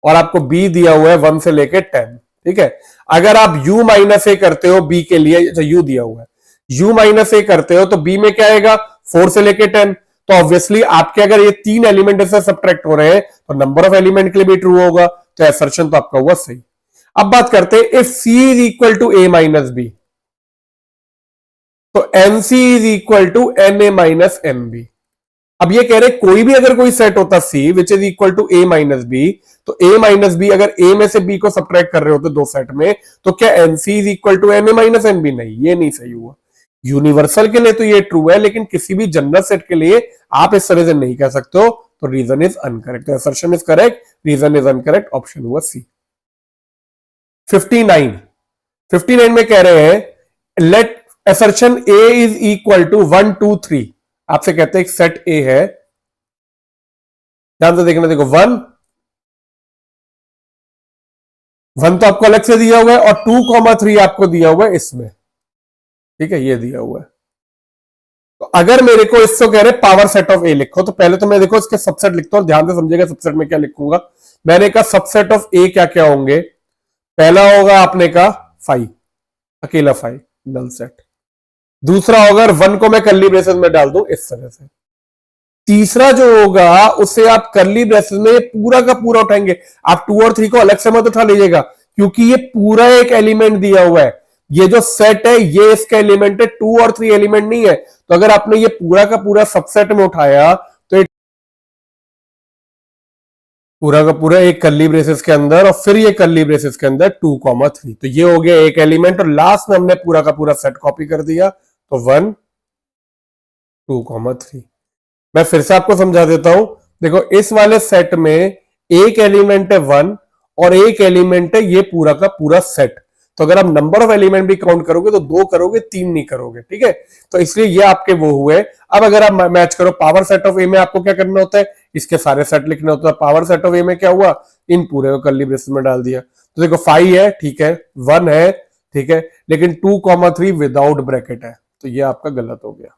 और आपको बी दिया हुआ है 1 से लेके 10, ठीक है। अगर आप u माइनस ए करते हो बी के लिए, u दिया हुआ है, u माइनस ए करते हो तो b में क्या आएगा 4 से लेके 10। तो ऑब्वियसली आपके अगर ये 3 एलिमेंट से सब्ट्रैक्ट हो रहे हैं तो नंबर ऑफ एलिमेंट के लिए भी ट्रू होगा, तो असर्शन तो आपका हुआ सही। अब बात करते हैं if c is equal to a minus B, तो nc is equal to na minus mb। अब ये कह रहे कोई भी अगर कोई सेट होता C which is equal to a minus B, तो a माइनस बी अगर a में से b को सब्ट्रैक्ट कर रहे होते दो सेट में, तो क्या nc is equal to na minus nb? नहीं, ये नहीं सही हुआ। यूनिवर्सल के लिए तो ये ट्रू है, लेकिन किसी भी जनरल सेट के लिए आप इस तरह से नहीं कह सकते हो, तो reason is uncorrect. Assertion is correct, reason is uncorrect, option हुआ सी। 59 में कह रहे हैं let assertion a is equal to 1 2 3। आपसे कहते हैं एक सेट ए है, ध्यान से देखना, देखो 1 तो आपको अलग से दिया हुआ है और 2,3 आपको दिया हुआ है इसमें, ठीक है, ये दिया हुआ है। तो अगर मेरे को इसको कह रहे पावर सेट ऑफ ए लिखो, तो पहले तो मैं देखो इसके सबसेट लिखता हूं, ध्यान से समझिएगा सबसेट में क्या लिखूंगा। मैंने कहा सबसेट ऑफ ए क्या क्या होंगे, पहला होगा आपने कहा 5, अकेला 5 नल सेट। दूसरा होगा 1 को मैं कर्ली ब्रेसेस में डाल दूं इस तरह से। तीसरा जो होगा उसे आप कर्ली ब्रेसेस में पूरा का पूरा उठाएंगे, आप 2 और 3 को अलग से मत उठा लीजिएगा, क्योंकि ये पूरा एक एलिमेंट दिया हुआ है। ये जो सेट है ये इसका एलिमेंट है, 2 और 3 एलिमेंट नहीं है। तो अगर आपने ये पूरा का पूरा सबसेट में उठाया तो पूरा का पूरा एक कर्ली ब्रेसेस के अंदर और फिर ये कर्ली ब्रेसेस के अंदर 2,3, तो ये हो गया एक एलिमेंट। और लास्ट में हमने पूरा का पूरा सेट कॉपी कर दिया, तो 1 2,3। मैं फिर से आपको समझा देता हूं, देखो इस वाले सेट में एक एलिमेंट है 1 और एक एलिमेंट है ये पूरा का पूरा सेट। तो अगर आप नंबर ऑफ एलिमेंट भी काउंट करोगे तो 2 करोगे, 3 नहीं करोगे, ठीक है। तो इसलिए ये आपके वो हुए। अब अगर आप मैच करो पावर सेट ऑफ ए में, आपको क्या करना होता है, इसके सारे सेट लिखने होता है। पावर सेट ऑफ ए में क्या हुआ, इन पूरे को कर्ली ब्रेसेस में डाल दिया। तो देखो 5 है, ठीक है, 1 है, ठीक है, लेकिन 2,3 विदाउट ब्रैकेट है, तो ये आपका गलत हो गया।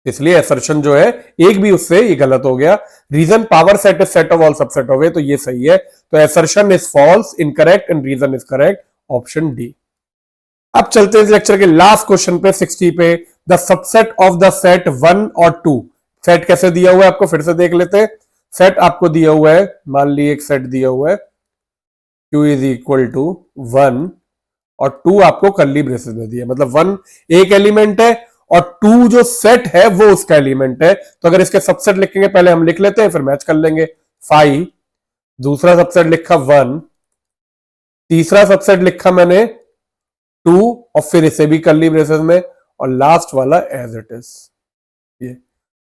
इसलिए असर्शन जो है एक भी उससे ये गलत हो गया। Reason power set is set of all subset of A, तो ये सही है। तो assertion is false, incorrect and reason is correct, option D. अब चलते हैं इस लेक्चर के लास्ट क्वेश्चन पे 60 पे। The subset of the set 1 और 2। सेट कैसे दिया हुआ है आपको फिर से देख लेते हैं। सेट आपको दिया हुआ है, मान ली एक सेट दिया हुआ है q इज इक्वल टू 1 और 2 आपको कर्ली ब्रेसेस में दिया, मतलब 1 एक एलिमेंट है और 2 जो सेट है वो उसका एलिमेंट है। तो अगर इसके सबसेट लिखेंगे, पहले हम लिख लेते हैं फिर मैच कर लेंगे। 5, दूसरा सबसेट लिखा 1, तीसरा सबसेट लिखा मैंने 2 और फिर इसे भी कर्ली ब्रेसेस में, और लास्ट वाला एज इट इज। ये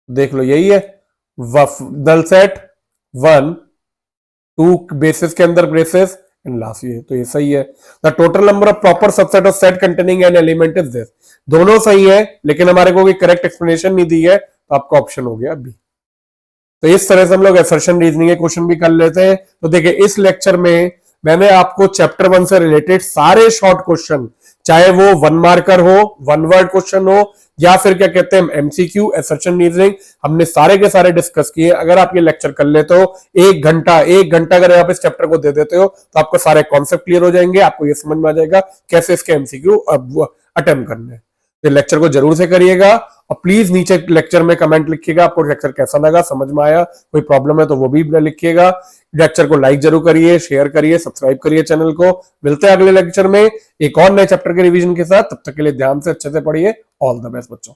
देख लो, यही है दल सेट 1 2 बेसिस के अंदर ब्रेसेस एंड लास्ट ये, तो ये सही है। The total number of proper subset of set containing an element is this. दोनों सही है, लेकिन हमारे को कोई करेक्ट एक्सप्लेनेशन नहीं दी है, तो आपका ऑप्शन हो गया बी। तो इस तरह से हम लोग असर्शन रीजनिंग के क्वेश्चन भी कर लेते हैं। तो देखिए इस लेक्चर में मैंने आपको चैप्टर 1 से रिलेटेड सारे शॉर्ट क्वेश्चन, चाहे वो 1 मार्कर हो, 1 वर्ड क्वेश्चन हो, या फिर क्या कहते हैं एमसीक्यू, असर्शन रीजनिंग, हमने सारे के सारे डिस्कस किए। अगर आप ये लेक्चर कर लेते हो, 1 घंटा अगर आप इस चैप्टर को दे देते हो तो आपको सारे कॉन्सेप्ट क्लियर हो जाएंगे, आपको ये समझ में आ जाएगा कैसे इसके एमसीक्यू अटेम्प्ट करने हैं। तो लेक्चर को जरूर से करिएगा, और प्लीज नीचे लेक्चर में कमेंट लिखिएगा आपको लेक्चर कैसा लगा, समझ में आया, कोई प्रॉब्लम है तो वो भी लिखिएगा। लेक्चर को लाइक जरूर करिए, शेयर करिए, सब्सक्राइब करिए चैनल को। मिलते हैं अगले लेक्चर में एक और नए चैप्टर के रिवीजन के साथ। तब तक के लिए ध्यान से अच्छे से पढ़िए। ऑल द बेस्ट बच्चों।